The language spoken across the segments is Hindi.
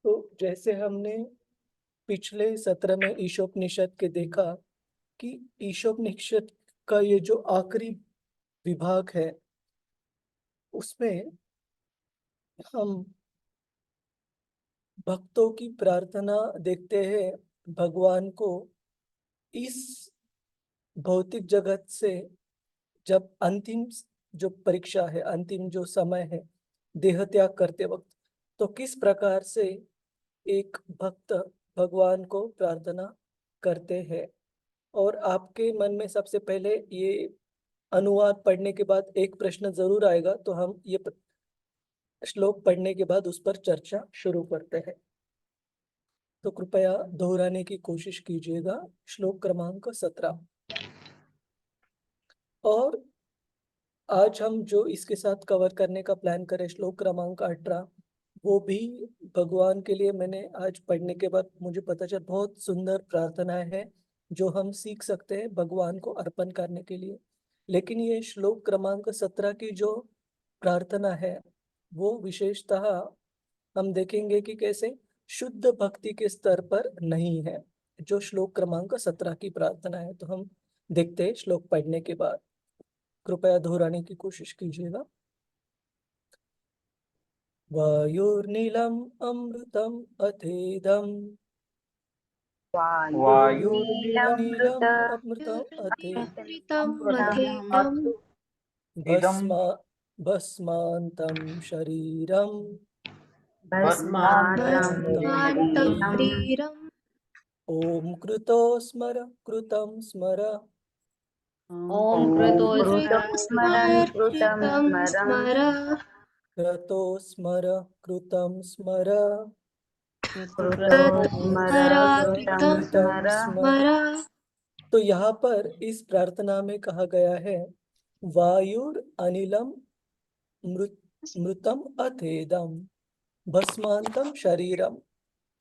तो जैसे हमने पिछले सत्र में ईशोपनिषद के देखा कि ईशोपनिषद का ये जो आखिरी विभाग है उसमें हम भक्तों की प्रार्थना देखते हैं भगवान को इस भौतिक जगत से जब अंतिम जो परीक्षा है, अंतिम जो समय है देह त्याग करते वक्त, तो किस प्रकार से एक भक्त भगवान को प्रार्थना करते हैं। और आपके मन में सबसे पहले ये अनुवाद पढ़ने के बाद एक प्रश्न जरूर आएगा, तो हम ये श्लोक पढ़ने के बाद उस पर चर्चा शुरू करते हैं। तो कृपया दोहराने की कोशिश कीजिएगा श्लोक क्रमांक 17। और आज हम जो इसके साथ कवर करने का प्लान करें श्लोक क्रमांक 18, वो भी भगवान के लिए मैंने आज पढ़ने के बाद मुझे पता चला बहुत सुंदर प्रार्थनाएं हैं जो हम सीख सकते हैं भगवान को अर्पण करने के लिए। लेकिन ये श्लोक क्रमांक 17 की जो प्रार्थना है वो विशेषतः हम देखेंगे कि कैसे शुद्ध भक्ति के स्तर पर नहीं है जो श्लोक क्रमांक 17 की प्रार्थना है। तो हम देखते हैं श्लोक पढ़ने के बाद। कृपया दोहराने की कोशिश कीजिएगा। वायुर्नीलम अमृतम अथेदम, वायुर्नीलमृत अनिलम अमृतम अथे अमृतमथेदं भस्मा भस्मांतम शरीरम भस्मान्तं शरीरम् ओम कृतो स्मर कृतं स्मर ॐ कृतो स्मरन् कृतं कृतं स्मरन् स्मर कृतो स्मर कृतं स्मर कृतो स्मर कृतं कृतं स्मर स्मर। तो यहाँ पर इस प्रार्थना में कहा गया है वायुर अनिलम मृतम अथेदम भस्मांतम शरीरम,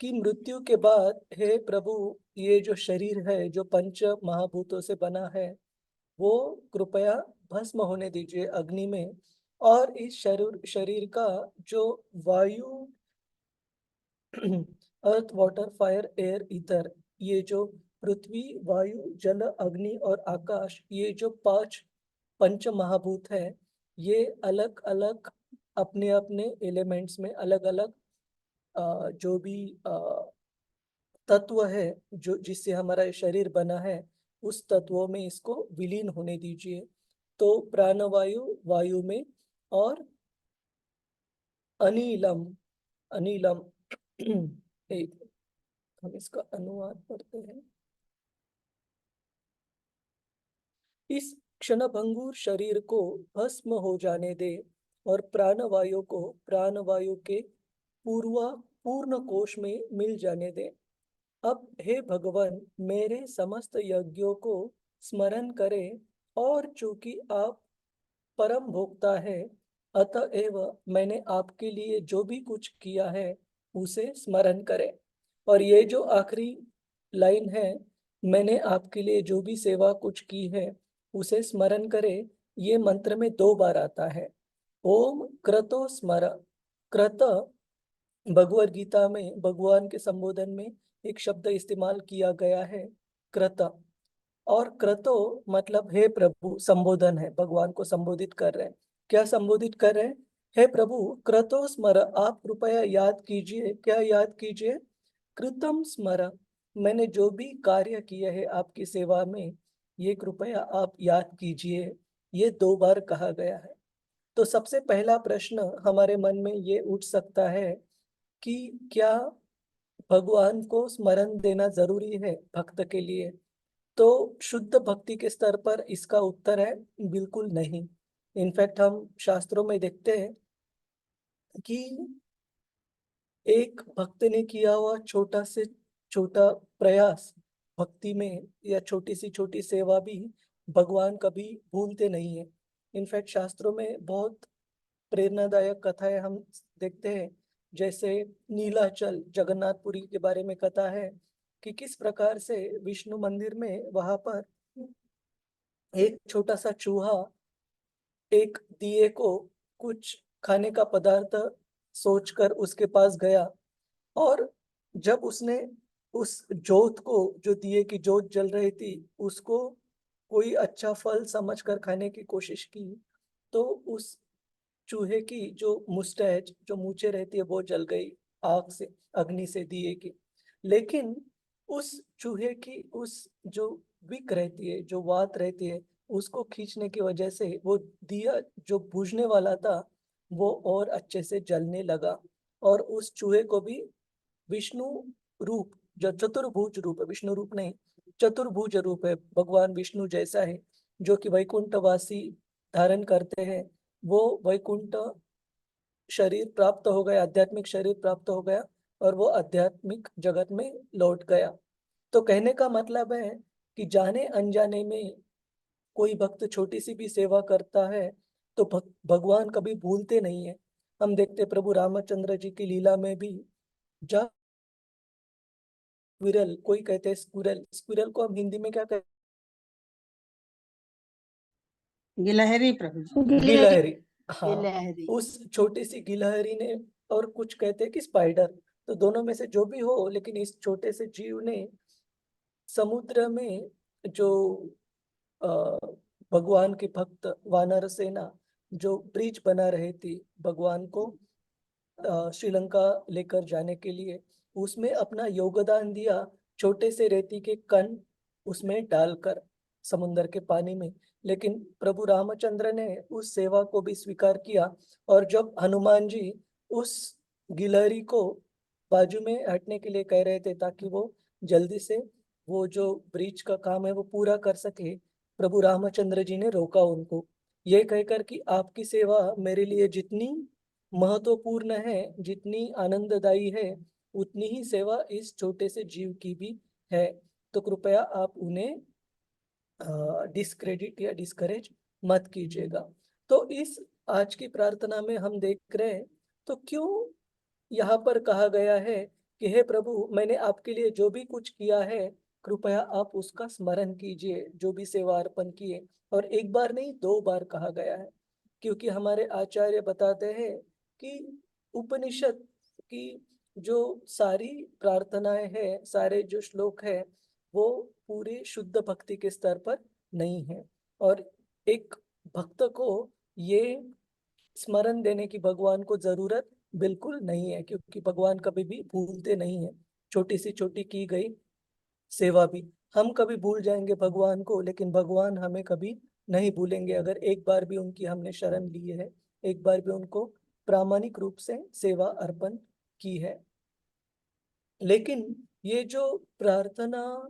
की मृत्यु के बाद हे प्रभु ये जो शरीर है जो पंच महाभूतों से बना है वो कृपया भस्म होने दीजिए अग्नि में। और इस शरीर का जो वायु earth water fire air ether, ये जो पृथ्वी वायु जल अग्नि और आकाश, ये जो पांच पंच महाभूत है, ये अलग अलग अपने अपने एलिमेंट्स में अलग अलग जो भी तत्व है जो जिससे हमारा ये शरीर बना है उस तत्वों में इसको विलीन होने दीजिए। तो प्राणवायु वायु में, और अनिलम अनिलम एक हम इसका अनुवाद पढ़ते हैं। इस क्षणभंगुर शरीर को भस्म हो जाने दे और प्राणवायु को प्राणवायु के पूर्ण कोश में मिल जाने दे। अब हे भगवान मेरे समस्त यज्ञों को स्मरण करें, और चूंकि आप परम भोक्ता है अतएव मैंने आपके लिए जो भी कुछ किया है उसे स्मरण करें। और ये जो आखिरी लाइन है, मैंने आपके लिए जो भी सेवा कुछ की है उसे स्मरण करें, ये मंत्र में 2 बार आता है। ओम क्रतो स्मर, क्रत भगवद गीता में भगवान के संबोधन में एक शब्द इस्तेमाल किया गया है कृत। और क्रतो मतलब हे प्रभु संबोधन है, भगवान को संबोधित कर रहे हैं। क्या संबोधित कर रहे हैं? हे प्रभु क्रतो स्मर, आप कृपया याद कीजिए। क्या याद कीजिए? कृतम स्मर, मैंने जो भी कार्य किया है आपकी सेवा में ये कृपया आप याद कीजिए। ये 2 बार कहा गया है। तो सबसे पहला प्रश्न हमारे मन में ये उठ सकता है कि क्या भगवान को स्मरण देना जरूरी है भक्त के लिए? तो शुद्ध भक्ति के स्तर पर इसका उत्तर है बिल्कुल नहीं। इनफैक्ट हम शास्त्रों में देखते हैं कि एक भक्त ने किया हुआ छोटा से छोटा प्रयास भक्ति में या छोटी सी छोटी सेवा भी भगवान कभी भूलते नहीं है। इनफैक्ट शास्त्रों में बहुत प्रेरणादायक कथाएं हम देखते हैं। जैसे नीलाचल जगन्नाथपुरी के बारे में कथा है कि किस प्रकार से विष्णु मंदिर में वहां पर एक छोटा सा चूहा एक दिए को कुछ खाने का पदार्थ सोचकर उसके पास गया, और जब उसने उस जोत को, जो दिए की जोत जल रही थी, उसको कोई अच्छा फल समझकर खाने की कोशिश की, तो उस चूहे की जो मुस्टैच, जो मूछें रहती है, वो जल गई आग से, अग्नि से, दिए की। लेकिन उस चूहे की उस जो विक रहती है, जो वात रहती है, उसको खींचने की वजह से वो दिया जो बुझने वाला था, वो और अच्छे से जलने लगा। और उस चूहे को भी विष्णु रूप, जो चतुर्भुज रूप है, विष्णु रूप नहीं, चतुर्भुज रूप है, भगवान विष्णु जैसा है, जो कि वैकुंठवासी धारण करते हैं, वो वैकुंठ शरीर प्राप्त हो गया, आध्यात्मिक शरीर प्राप्त हो गया, और वो आध्यात्मिक जगत में लौट गया। तो कहने का मतलब है कि जाने अनजाने में कोई भक्त छोटी सी भी सेवा करता है, तो भगवान कभी भूलते नहीं है। हम देखते प्रभु रामचंद्र जी की लीला में भी, जब स्क्विरल, कोई कहते हैं स्क्विरल, स्क्विरल को हम हिंदी में क्या कहते गिलहरी प्रभु जी। हैं? गिलहरी। गिलहरी। हाँ, गिलहरी। उस छोटी सी गिलहरी ने, और कुछ कहते हैं कि स्पाइडर, तो दोनों में से जो भी हो, लेकिन इस छोटे से जीव ने समुद्र में, जो अ, भगवान के भक्त वानर सेना जो ब्रिज बना रही थी भगवान को श्रीलंका लेकर जाने के लिए, उसमें अपना योगदान दिया, छोटे से रेती के कण उसमें डालकर समुद्र के पानी में। लेकिन प्रभु रामचंद्र ने उस सेवा को भी स्वीकार किया, और जब हनुमान जी उस गिलहरी को बाजू में हटने के लिए कह रहे थे, ताकि वो जल्दी से वो जो ब्रिज का काम है वो पूरा कर सके, प्रभु रामचंद्र जी ने रोका उनको, ये कहकर कि आपकी सेवा मेरे लिए जितनी महत्वपूर्ण है, जितनी आनंददायी है, उतनी ही सेवा इस छोटे से जीव की भी है। तो कृपया आप उन्हें डिस्क्रेडिट या डिस्करेज मत कीजिएगा। तो इस आज की प्रार्थना में हम देख रहे हैं, तो क्यों यहाँ पर कहा गया है कि हे प्रभु, मैंने आपके लिए जो भी कुछ किया है, कृपया आप उसका स्मरण कीजिए, जो भी सेवा अर्पण किए। और एक बार नहीं, दो बार कहा गया है, क्योंकि हमारे आचार्य बताते हैं कि उपनिषद की जो सारी प्रार्थनाएं हैं, सारे जो श्लोक है, वो पूरे शुद्ध भक्ति के स्तर पर नहीं है। और एक भक्त को ये स्मरण देने की भगवान को जरूरत बिल्कुल नहीं है, क्योंकि भगवान कभी भी भूलते नहीं है। छोटी सी छोटी की गई सेवा भी हम कभी भूल जाएंगे भगवान को, लेकिन भगवान हमें कभी नहीं भूलेंगे, अगर एक बार भी उनकी हमने शरण ली है, एक बार भी उनको प्रामाणिक रूप से सेवा अर्पण की है। लेकिन ये जो प्रार्थना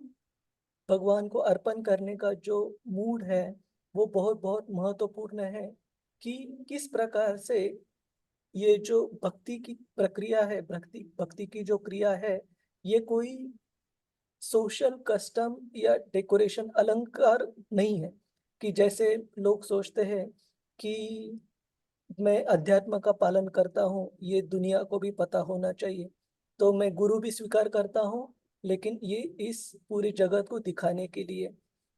भगवान को अर्पण करने का जो मूड है, वो बहुत बहुत महत्वपूर्ण है, कि किस प्रकार से ये जो भक्ति की प्रक्रिया है, भक्ति भक्ति की जो क्रिया है, ये कोई सोशल कस्टम या डेकोरेशन अलंकार नहीं है, कि जैसे लोग सोचते हैं कि मैं अध्यात्म का पालन करता हूँ, ये दुनिया को भी पता होना चाहिए, तो मैं गुरु भी स्वीकार करता हूँ, लेकिन ये इस पूरी जगत को दिखाने के लिए,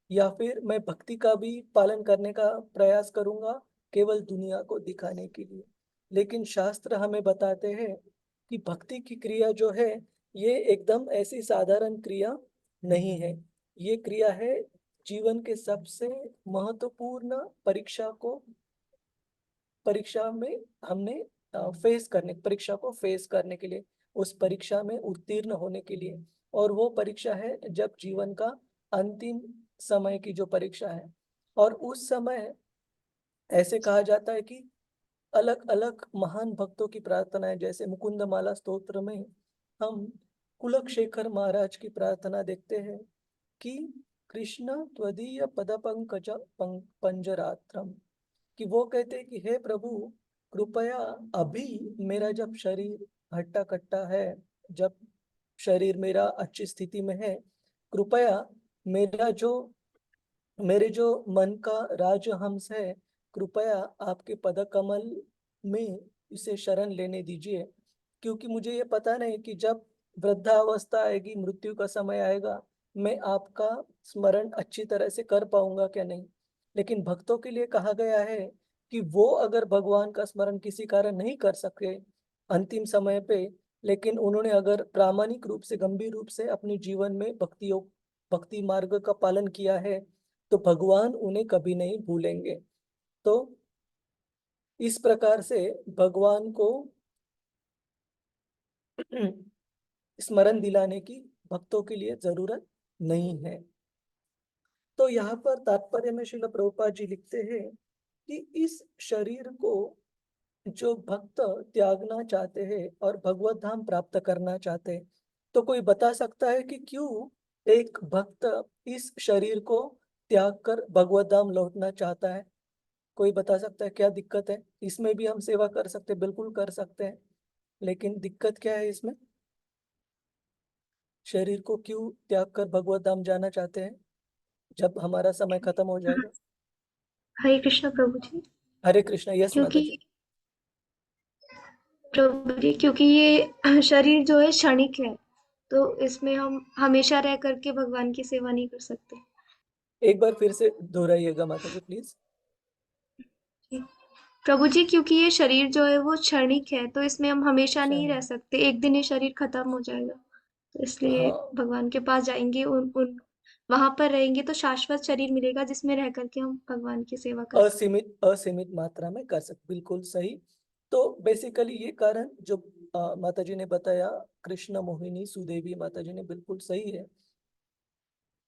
या फिर मैं भक्ति का भी पालन करने का प्रयास करूंगा केवल दुनिया को दिखाने के लिए। लेकिन शास्त्र हमें बताते हैं कि भक्ति की क्रिया जो है, ये एकदम ऐसी साधारण क्रिया नहीं है। ये क्रिया है जीवन के सबसे महत्वपूर्ण परीक्षा में हमने परीक्षा को फेस करने के लिए, उस परीक्षा में उत्तीर्ण होने के लिए। और वो परीक्षा है जब जीवन का अंतिम समय की जो परीक्षा है। और उस समय ऐसे कहा जाता है कि अलग अलग महान भक्तों की प्रार्थनाएं, जैसे मुकुंद माला स्तोत्र में हम कुलशेखर महाराज की प्रार्थना देखते हैं कि कृष्ण त्वदीय पद पंकज पंजरात्रम, कि वो कहते हैं कि हे प्रभु, कृपया अभी मेरा जब शरीर हट्टा कट्टा है, जब शरीर मेरा अच्छी स्थिति में है, कृपया मेरा जो मेरे जो मन का राजहंस है, कृपया आपके पद कमल में इसे शरण लेने दीजिए। क्योंकि मुझे ये पता नहीं कि जब वृद्धावस्था आएगी, मृत्यु का समय आएगा, मैं आपका स्मरण अच्छी तरह से कर पाऊंगा क्या नहीं। लेकिन भक्तों के लिए कहा गया है कि वो अगर भगवान का स्मरण किसी कारण नहीं कर सके अंतिम समय पे, लेकिन उन्होंने अगर प्रामाणिक रूप से, गंभीर रूप से अपने जीवन में भक्ति मार्ग का पालन किया है तो भगवान उन्हें कभी नहीं भूलेंगे। तो इस प्रकार से भगवान को स्मरण दिलाने की भक्तों के लिए जरूरत नहीं है। तो यहाँ पर तात्पर्य में श्रील प्रभुपाद जी लिखते हैं कि इस शरीर को जो भक्त त्यागना चाहते हैं और भगवत धाम प्राप्त करना चाहते हैं, तो कोई बता सकता है कि क्यों एक भक्त इस शरीर को त्याग कर भगवत धाम लौटना चाहता है? कोई बता सकता है क्या दिक्कत है? इसमें भी हम सेवा कर सकते हैं, बिल्कुल कर सकते हैं, लेकिन दिक्कत क्या है इसमें? शरीर को क्यों त्याग कर भगवत धाम जाना चाहते हैं जब हमारा समय खत्म हो जाएगा? हरे कृष्ण प्रभु जी। हरे कृष्णा। यस माता क्योंकि जी। प्रभु जी, क्योंकि ये शरीर जो है क्षणिक है, तो इसमें हम हमेशा रह करके भगवान की सेवा नहीं कर सकते। एक बार फिर से दोहराइएगा माता जी प्लीज। प्रभु जी, क्योंकि ये शरीर जो है वो क्षणिक है, तो इसमें हम हमेशा नहीं रह चलिए। सकते, एक दिन ये शरीर खत्म हो जाएगा। तो इसलिए हाँ, भगवान के पास जाएंगे, उन उन वहां पर रहेंगे तो शाश्वत शरीर मिलेगा जिसमें रह करके हम भगवान की सेवा कर सकते। असीमित मात्रा में कर सकते, बिल्कुल सही। तो बेसिकली ये कारण जो माता जी ने बताया, कृष्ण मोहिनी सुदेवी माता जी ने, बिल्कुल सही है।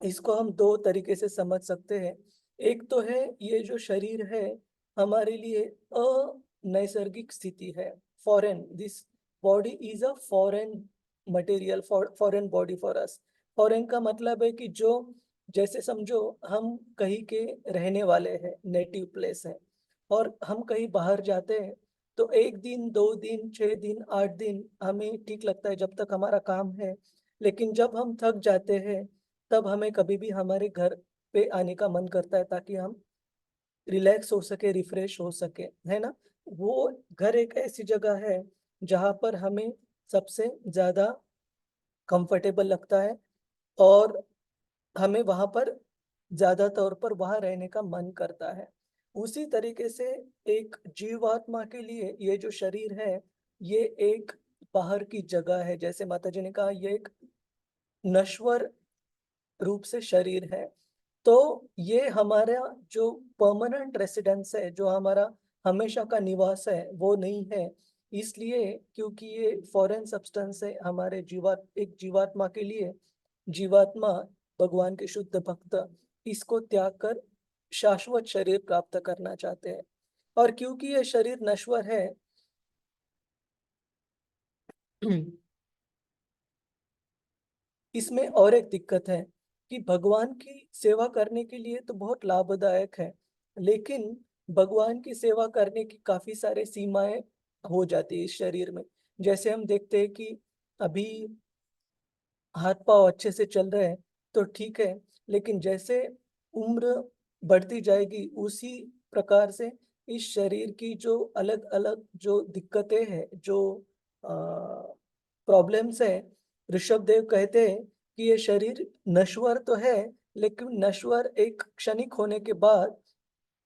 इसको हम दो तरीके से समझ सकते हैं। एक तो है ये जो शरीर है हमारे लिए अनैसर्गिक स्थिति है, foreign, this body is a foreign material, foreign body for us. Foreign का मतलब है कि जो, जैसे समझो हम कहीं के रहने वाले हैं, नेटिव प्लेस है, और हम कहीं बाहर जाते हैं तो एक दिन, 2 दिन, 6 दिन, 8 दिन हमें ठीक लगता है जब तक हमारा काम है। लेकिन जब हम थक जाते हैं तब हमें कभी भी हमारे घर पे आने का मन करता है ताकि हम रिलैक्स हो सके, रिफ्रेश हो सके, है ना? वो घर एक ऐसी जगह है जहाँ पर हमें सबसे ज्यादा कंफर्टेबल लगता है और हमें वहां पर ज्यादा तौर पर वहां रहने का मन करता है। उसी तरीके से एक जीवात्मा के लिए ये जो शरीर है ये एक बाहर की जगह है। जैसे माता जी ने कहा ये एक नश्वर रूप से शरीर है। तो ये हमारा जो परमानेंट रेसिडेंस है, जो हमारा हमेशा का निवास है, वो नहीं है। इसलिए क्योंकि ये फॉरेन सब्सटेंस है हमारे एक जीवात्मा के लिए, जीवात्मा भगवान के शुद्ध भक्त इसको त्याग कर शाश्वत शरीर प्राप्त करना चाहते हैं। और क्योंकि ये शरीर नश्वर है इसमें और एक दिक्कत है कि भगवान की सेवा करने के लिए तो बहुत लाभदायक है, लेकिन भगवान की सेवा करने की काफी सारे सीमाएं हो जाती है इस शरीर में। जैसे हम देखते हैं कि अभी हाथ पांव अच्छे से चल रहे हैं तो ठीक है, लेकिन जैसे उम्र बढ़ती जाएगी उसी प्रकार से इस शरीर की जो अलग अलग जो दिक्कतें हैं, जो प्रॉब्लम्स है, ऋषभ देव कहते हैं कि ये शरीर नश्वर तो है, लेकिन नश्वर एक क्षणिक होने के बाद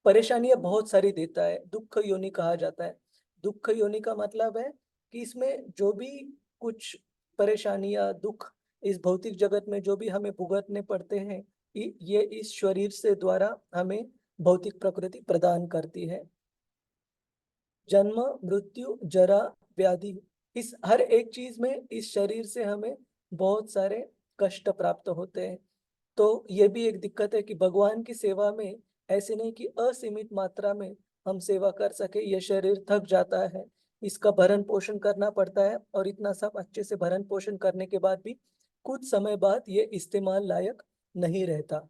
परेशानियां बहुत सारी देता है, दुख योनि कहा जाता है। दुख योनि का मतलब है कि इसमें जो भी कुछ परेशानियां, दुख इस भौतिक जगत में जो भी हमें भुगतने पड़ते हैं, ये इस शरीर से द्वारा हमें भौतिक प्रकृति प्रदान करती है। जन्म, मृत्यु, जरा, व्याधि, इस हर एक चीज में इस शरीर से हमें बहुत सारे कष्ट प्राप्त होते हैं। तो ये भी एक दिक्कत है कि भगवान की सेवा में ऐसे नहीं कि असीमित मात्रा में हम सेवा कर सके, ये शरीर थक जाता है, इसका भरण पोषण करना पड़ता है, और इतना सब अच्छे से भरण पोषण करने के बाद भी कुछ समय बाद ये इस्तेमाल लायक नहीं रहता।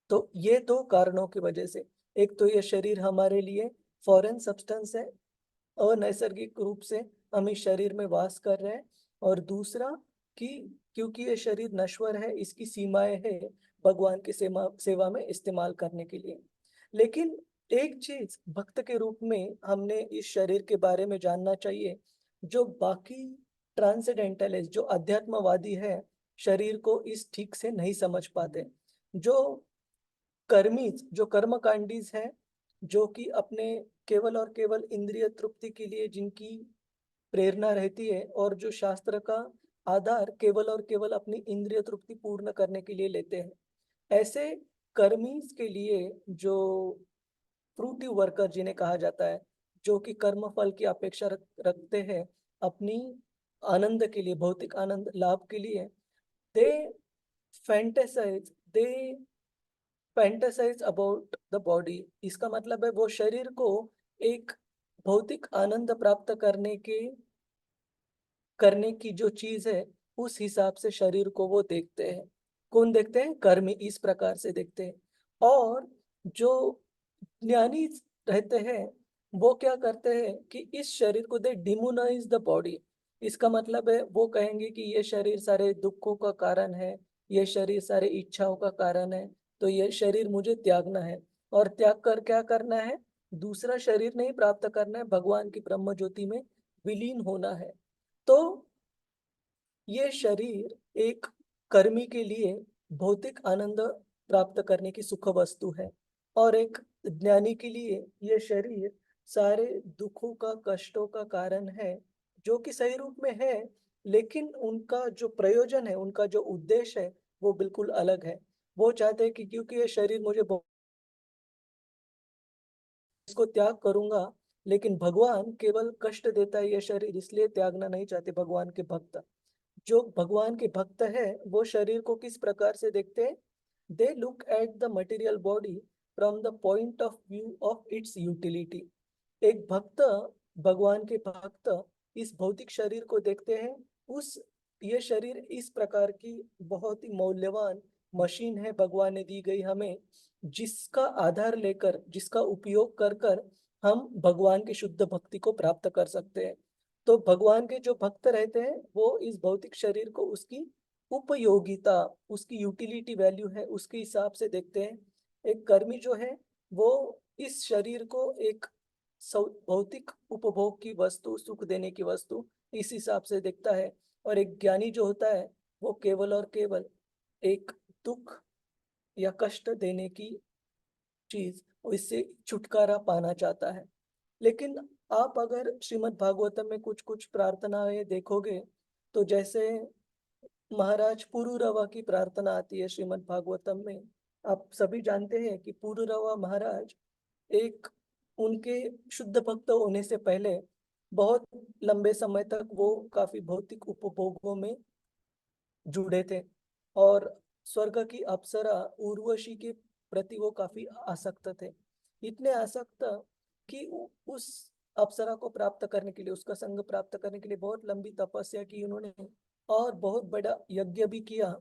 तो ये दो कारणों की वजह से, एक तो ये शरीर हमारे लिए फॉरेन सब्सटेंस है, अनैसर्गिक रूप से हम इस शरीर में वास कर रहे हैं, और दूसरा कि क्योंकि ये शरीर नश्वर है इसकी सीमाएं है भगवान की सेवा में इस्तेमाल करने के लिए। लेकिन एक चीज भक्त के रूप में हमने इस शरीर के बारे में जानना चाहिए, जो बाकी ट्रांसेंडेंटल है, जो अध्यात्मवादी है, शरीर को इस ठीक से नहीं समझ पाते। जो कर्मीज, जो कर्मकांडीज हैं, जो कि अपने केवल और केवल इंद्रिय तृप्ति के लिए जिनकी प्रेरणा रहती है और जो शास्त्र का आधार केवल और केवल अपनी इंद्रिय तृप्ति पूर्ण करने के लिए लेते हैं। ऐसे कर्मी के लिए जो फ्रूटिव वर्कर जिन्हें कहा जाता है, जो कि कर्म फल की अपेक्षा रखते हैं अपनी आनंद के लिए, भौतिक आनंद लाभ के लिए, they fantasize they fantasize about the body. इसका मतलब है वो शरीर को एक भौतिक आनंद प्राप्त करने की जो चीज है उस हिसाब से शरीर को वो देखते हैं। कौन देखते हैं? कर्मी इस प्रकार से देखते हैं। और जो ज्ञानी रहते हैं वो क्या करते हैं कि इस शरीर को दे डिमोनाइज द बॉडी। इसका मतलब है वो कहेंगे कि ये शरीर सारे दुखों का कारण है, ये शरीर सारे इच्छाओं का कारण है, तो ये शरीर मुझे त्यागना है। और त्याग कर क्या करना है? दूसरा शरीर नहीं प्राप्त करना है, भगवान की ब्रह्म ज्योति में विलीन होना है। तो ये शरीर एक कर्मी के लिए भौतिक आनंद प्राप्त करने की सुख वस्तु है, और एक ज्ञानी के लिए ये शरीर सारे दुखों का, कष्टों का कारण है, जो कि सही रूप में है, लेकिन उनका जो प्रयोजन है, उनका जो उद्देश्य है, वो बिल्कुल अलग है। वो चाहते हैं कि क्योंकि ये शरीर मुझे इसको त्याग करूंगा, लेकिन भगवान केवल कष्ट देता है ये शरीर, इसलिए त्यागना नहीं चाहते भगवान के भक्त। जो भगवान के भक्त है वो शरीर को किस प्रकार से देखते हैं? They look at the material body from the point of view of its utility. एक भक्त, भगवान के भक्त इस भौतिक शरीर को देखते हैं, उस ये शरीर इस प्रकार की बहुत ही मौल्यवान मशीन है भगवान ने दी गई हमें, जिसका आधार लेकर, जिसका उपयोग कर कर हम भगवान की शुद्ध भक्ति को प्राप्त कर सकते हैं। तो भगवान के जो भक्त रहते हैं वो इस भौतिक शरीर को उसकी उपयोगिता, उसकी यूटिलिटी वैल्यू है उसके हिसाब से देखते हैं। एक कर्मी जो है वो इस शरीर को एक भौतिक उपभोग की वस्तु, सुख देने की वस्तु, इस हिसाब से देखता है। और एक ज्ञानी जो होता है वो केवल और केवल एक दुख या कष्ट देने की चीज, इससे छुटकारा पाना चाहता है। लेकिन आप अगर श्रीमद् भागवतम में कुछ कुछ प्रार्थनाएं देखोगे, तो जैसे महाराज पुरुरवा की प्रार्थना आती है श्रीमद् भागवतम में। आप सभी जानते हैं कि पुरुरवा महाराज एक, उनके शुद्ध भक्त होने से पहले बहुत लंबे समय तक वो काफी भौतिक उपभोगों में जुड़े थे, और स्वर्ग की अप्सरा उर्वशी के प्रति वो काफी आसक्त थे। इतने आसक्त कि उस अप्सरा को प्राप्त करने के लिए, उसका संग प्राप्त करने के लिए बहुत लंबी तपस्या की उन्होंने, और बहुत बड़ा यज्ञ भी किया।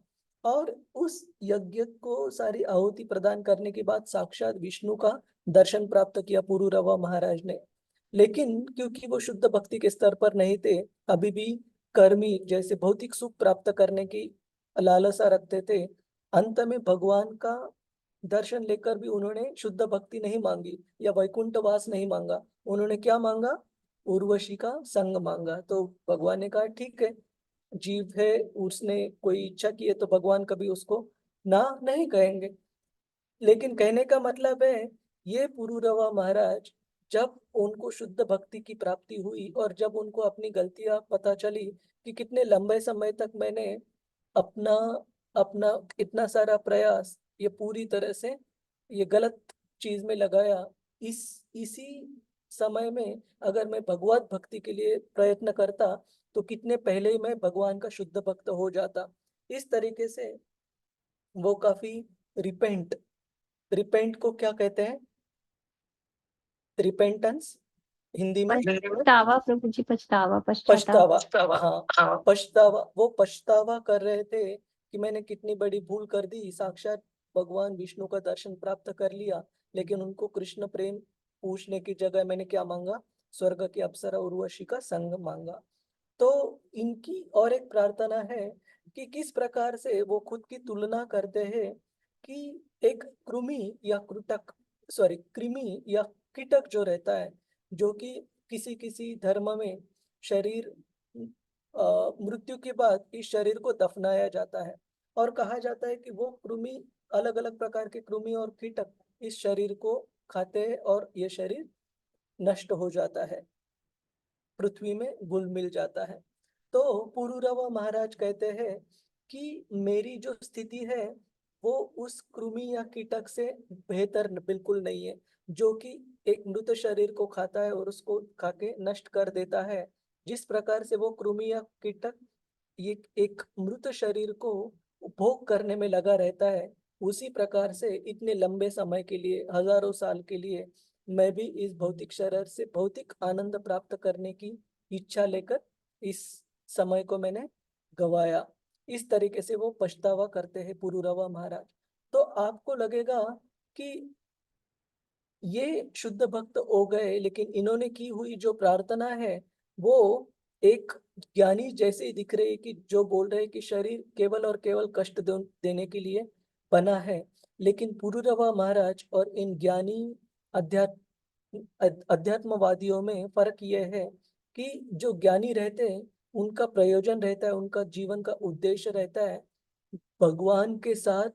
और उस यज्ञ को सारी आहुति प्रदान करने के बाद साक्षात विष्णु का दर्शन प्राप्त किया पुरुरवा महाराज ने। लेकिन क्योंकि वो शुद्ध भक्ति के स्तर पर नहीं थे, अभी भी कर्मी जैसे भौतिक सुख प्राप्त करने की लालसा रखते थे, अंत में भगवान का दर्शन लेकर भी उन्होंने शुद्ध भक्ति नहीं मांगी या वैकुंठ वास नहीं मांगा। उन्होंने क्या मांगा? उर्वशी का संग मांगा। तो भगवान ने कहा ठीक है, जीव है, उसने कोई इच्छा की है तो भगवान कभी उसको ना नहीं कहेंगे। लेकिन कहने का मतलब है, ये पुरुरवा महाराज जब उनको शुद्ध भक्ति की प्राप्ति हुई और जब उनको अपनी गलतियां पता चली कि कितने लंबे समय तक मैंने अपना अपना इतना सारा प्रयास ये पूरी तरह से ये गलत चीज में लगाया, इसी समय में अगर मैं भगवत भक्ति के लिए प्रयत्न करता तो कितने पहले ही मैं भगवान का शुद्ध भक्त हो जाता। इस तरीके से वो काफी रिपेंट, रिपेंट को क्या कहते हैं? रिपेंटेंस हिंदी में? पछतावा प्रभु जी, पछतावा, पछतावा। पश्चाताप। हाँ, हाँ। पछतावा। वो पछतावा कर रहे थे कि मैंने कितनी बड़ी भूल कर दी, साक्षात भगवान विष्णु का दर्शन प्राप्त कर लिया, लेकिन उनको कृष्ण प्रेम पूछने की जगह मैंने क्या मांगा? स्वर्ग की अप्सरा उर्वशी का संग मांगा। तो इनकी और एक प्रार्थना है कि किस प्रकार से वो खुद की तुलना करते हैं कि एक कृमि या कृटक, सॉरी कृमि या कीटक जो रहता है, जो कि किसी किसी धर्म में शरीर मृत्यु के बाद इस शरीर को दफनाया जाता है, और कहा जाता है कि वो कृमि, अलग अलग प्रकार के कृमि और कीटक इस शरीर को खाते हैं और ये शरीर नष्ट हो जाता है। पृथ्वी में घुल मिल जाता है। तो पुरूरवा महाराज कहते हैं कि मेरी जो स्थिति है वो उस कृमि या कीटक से बेहतर बिल्कुल नहीं है, जो कि एक मृत शरीर को खाता है और उसको खा के नष्ट कर देता है। जिस प्रकार से वो कृमि या कीटक ये एक मृत शरीर को उपभोग करने में लगा रहता है, उसी प्रकार से इतने लंबे समय के लिए, हजारों साल के लिए, मैं भी इस भौतिक शरीर से भौतिक आनंद प्राप्त करने की इच्छा लेकर इस समय को मैंने गवाया। इस तरीके से वो पछतावा करते हैं पुरूरवा महाराज। तो आपको लगेगा कि ये शुद्ध भक्त हो गए, लेकिन इन्होंने की हुई जो प्रार्थना है वो एक ज्ञानी जैसे ही दिख रही है, कि जो बोल रहे हैं कि शरीर केवल और केवल कष्ट देने के लिए बना है। लेकिन पुरूरवा महाराज और इन ज्ञानी अध्यात्मवादियों में फर्क यह है कि जो ज्ञानी रहते हैं उनका प्रयोजन रहता है, उनका जीवन का उद्देश्य रहता है भगवान के साथ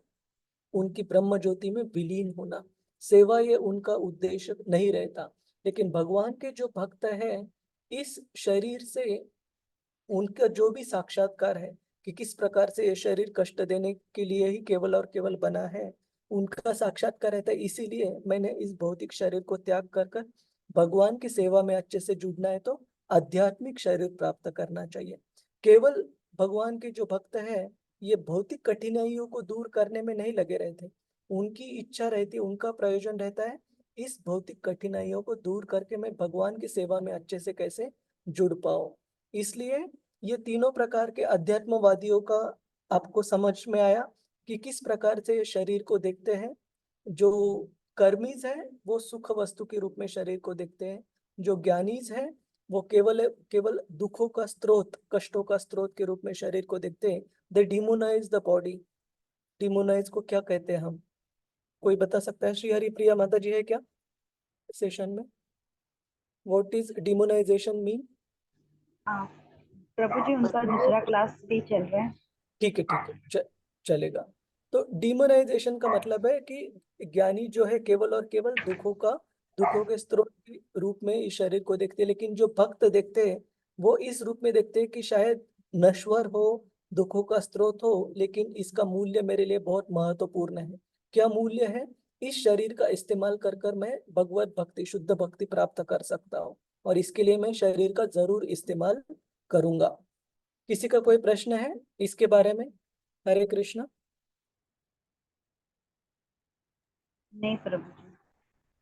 उनकी ब्रह्म ज्योति में विलीन होना। सेवा ये उनका उद्देश्य नहीं रहता। लेकिन भगवान के जो भक्त है, इस शरीर से उनका जो भी साक्षात्कार है कि किस प्रकार से ये शरीर कष्ट देने के लिए ही केवल और केवल बना है, उनका साक्षात्कार रहता है। इसीलिए मैंने इस भौतिक शरीर को त्याग कर कर भगवान की सेवा में अच्छे से जुड़ना है, तो आध्यात्मिक शरीर प्राप्त करना चाहिए। केवल भगवान के जो भक्त है ये भौतिक कठिनाइयों को दूर करने में नहीं लगे रहते। उनकी इच्छा रहती है, उनका प्रयोजन रहता है इस भौतिक कठिनाइयों को दूर करके मैं भगवान की सेवा में अच्छे से कैसे जुड़ पाऊं। इसलिए ये तीनों प्रकार के अध्यात्मवादियों का आपको समझ में आया कि किस प्रकार से ये शरीर को देखते हैं। जो कर्मीज है वो सुख वस्तु के रूप में शरीर को देखते हैं। जो ज्ञानीज है वो केवल केवल दुखों का स्रोत, कष्टों का स्रोत के रूप में शरीर को देखते हैं। दे डिमोनाइज द बॉडी। डिमोनाइज को क्या कहते हैं हम? कोई बता सकता है? श्री हरिप्रिया माता जी है क्या सेशन में? What is demonetization mean? हाँ प्रभु जी, उनका दूसरा क्लास भी चल रहा है। ठीक है, ठीक है, चलेगा। तो डिमोनाइजेशन का मतलब है कि ज्ञानी जो है केवल और केवल दुखों के स्रोत के रूप में इस शरीर को देखते हैं। लेकिन जो भक्त देखते हैं वो इस रूप में देखते हैं कि शायद नश्वर हो, दुखों का स्रोत हो, लेकिन इसका मूल्य मेरे लिए बहुत महत्वपूर्ण है। क्या मूल्य है? इस शरीर का इस्तेमाल कर कर मैं भगवत भक्ति, शुद्ध भक्ति प्राप्त कर सकता हूँ, और इसके लिए मैं शरीर का जरूर इस्तेमाल करूंगा। किसी का कोई प्रश्न है इसके बारे में? हरे कृष्णा। नहीं प्रभु जी।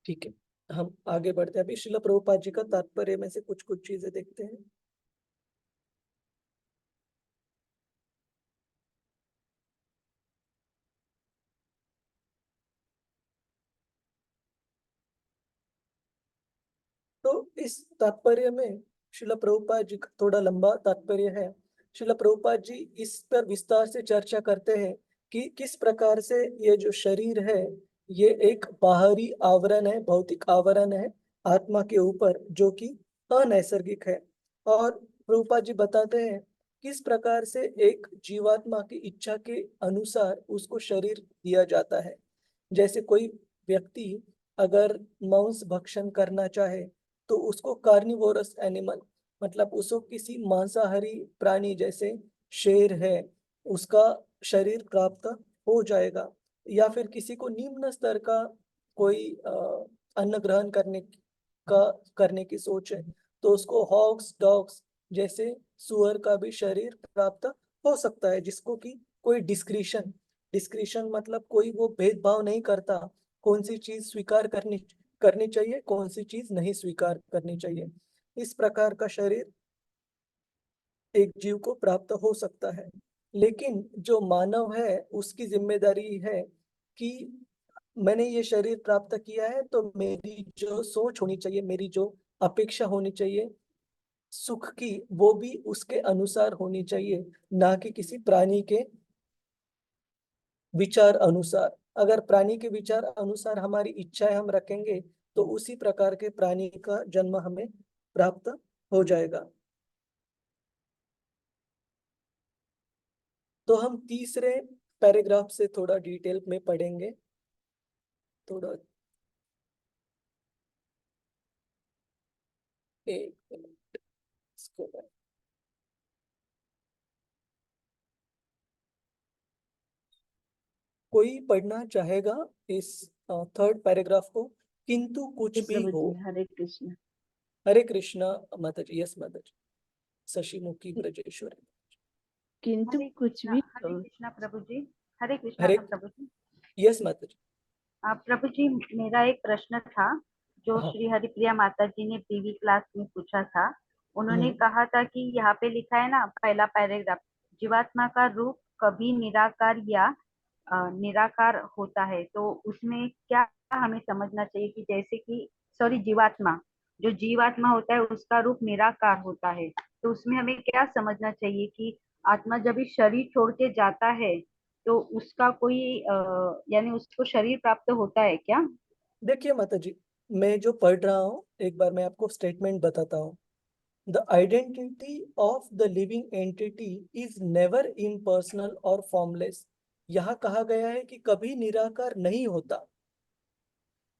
ठीक है, हम आगे बढ़ते हैं। अभी श्रील प्रभुपाद जी का तात्पर्य में से कुछ कुछ चीजें देखते हैं। तो इस तात्पर्य में श्रील प्रभुपाद जी का थोड़ा लंबा तात्पर्य है। श्रील प्रभुपाद जी इस पर विस्तार से चर्चा करते हैं कि किस प्रकार से ये जो शरीर है ये एक बाहरी आवरण है, भौतिक आवरण है आत्मा के ऊपर, जो कि अनैसर्गिक है। और प्रभुपाद जी बताते हैं किस प्रकार से एक जीवात्मा की इच्छा के अनुसार उसको शरीर दिया जाता है। जैसे कोई व्यक्ति अगर मांस भक्षण करना चाहे तो उसको कार्निवोरस एनिमल, मतलब उसको किसी मांसाहारी प्राणी जैसे शेर है उसका शरीर प्राप्त हो जाएगा। या फिर किसी को निम्न स्तर का कोई अन्न ग्रहण करने की सोच है तो उसको हॉग्स डॉग्स जैसे सुअर का भी शरीर प्राप्त हो सकता है, जिसको कि कोई डिस्क्रिशन मतलब कोई वो भेदभाव नहीं करता कौन सी चीज स्वीकार करनी करनी चाहिए, कौन सी चीज नहीं स्वीकार करनी चाहिए। इस प्रकार का शरीर एक जीव को प्राप्त हो सकता है। लेकिन जो मानव है उसकी जिम्मेदारी है कि मैंने ये शरीर प्राप्त किया है तो मेरी जो सोच होनी चाहिए, मेरी जो अपेक्षा होनी चाहिए सुख की, वो भी उसके अनुसार होनी चाहिए, ना कि किसी प्राणी के विचार अनुसार। अगर प्राणी के विचार अनुसार हमारी इच्छाएं हम रखेंगे तो उसी प्रकार के प्राणी का जन्म हमें प्राप्त हो जाएगा। तो हम तीसरे पैराग्राफ से थोड़ा डिटेल में पढ़ेंगे। थोड़ा एक मिनट। इसके बाद कोई पढ़ना चाहेगा इस थर्ड पैराग्राफ को? किंतु कुछ जी भी प्रभु हो। जी, हरे कृष्ण। हरे कृष्णा माता जी। यस माता जी। शशिमुखी ब्रजेश्वरी। किंतु कुछ भी हरे हो। कृष्णा प्रभु जी। हरे कृष्णा हरे। प्रभु जी। यस माता जी। प्रभु जी, मेरा एक प्रश्न था जो हाँ। श्री हरिप्रिया माता जी ने पीवी क्लास में पूछा था। उन्होंने हम्म। कहा था कि यहाँ पे लिखा है ना, पहला पैराग्राफ, जीवात्मा का रूप कभी निराकार या निराकार होता है, तो उसमें क्या हमें समझना चाहिए कि जैसे कि सॉरी, जीवात्मा, जो जीवात्मा होता है उसका रूप निराकार होता है, तो उसमें हमें क्या समझना चाहिए कि आत्मा जब इस शरीर छोड़ के जाता है तो उसका कोई यानी उसको शरीर प्राप्त होता है क्या? देखिए माता जी, मैं जो पढ़ रहा हूँ एक बार मैं आपको स्टेटमेंट बताता हूँ। The identity of the living entity is never impersonal और फॉर्मलेस। यहाँ कहा गया है कि कभी निराकार नहीं होता।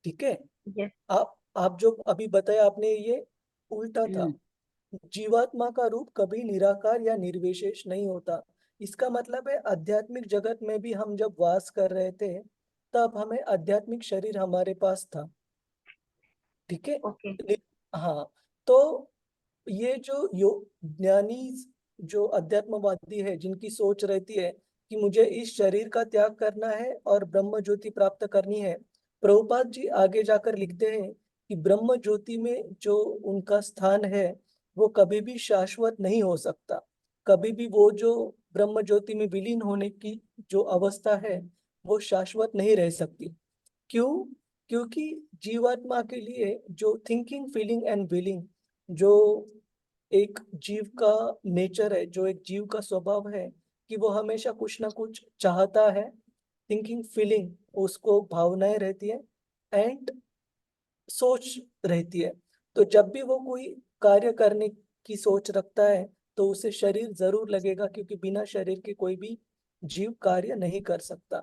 ठीक है। यस। आप जो अभी बताया आपने ये उल्टा था। जीवात्मा का रूप कभी निराकार या निर्विशेष नहीं होता। इसका मतलब है आध्यात्मिक जगत में भी हम जब वास कर रहे थे तब हमें आध्यात्मिक शरीर हमारे पास था। ठीक है। ओके। हाँ। तो ये जो ज्ञानी, जो अध्यात्मवादी है, जिनकी सोच रहती है कि मुझे इस शरीर का त्याग करना है और ब्रह्म ज्योति प्राप्त करनी है, प्रभुपाद जी आगे जाकर लिखते हैं कि ब्रह्म ज्योति में जो उनका स्थान है वो कभी भी शाश्वत नहीं हो सकता। कभी भी वो जो ब्रह्म ज्योति में विलीन होने की जो अवस्था है वो शाश्वत नहीं रह सकती। क्यों? क्योंकि जीवात्मा के लिए जो थिंकिंग फीलिंग एंड विलिंग, जो एक जीव का नेचर है, जो एक जीव का स्वभाव है कि वो हमेशा कुछ ना कुछ चाहता है। थिंकिंग फीलिंग, उसको भावनाएं रहती है एंड सोच रहती है। तो जब भी वो कोई कार्य करने की सोच रखता है तो उसे शरीर जरूर लगेगा, क्योंकि बिना शरीर के कोई भी जीव कार्य नहीं कर सकता।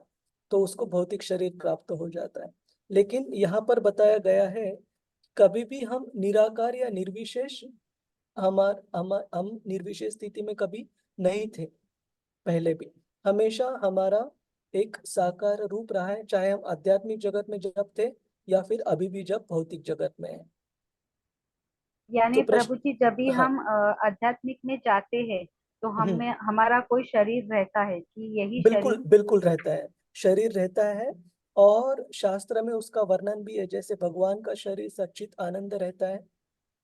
तो उसको भौतिक शरीर प्राप्त हो जाता है। लेकिन यहाँ पर बताया गया है कभी भी हम निराकार या निर्विशेष, हम निर्विशेष स्थिति में कभी नहीं थे। पहले भी हमेशा हमारा एक साकार रूप रहा है, चाहे हम आध्यात्मिक जगत में जब थे या फिर अभी भी जब भौतिक जगत में है। यानी तो प्रभु प्रश्न। जी, जब भी हाँ। हम आध्यात्मिक में जाते हैं तो हम्म। हमें हमारा कोई शरीर रहता है कि यही बिल्कुल शरीर? बिल्कुल रहता है। शरीर रहता है। और शास्त्र में उसका वर्णन भी है, जैसे भगवान का शरीर सच्चित आनंद रहता है,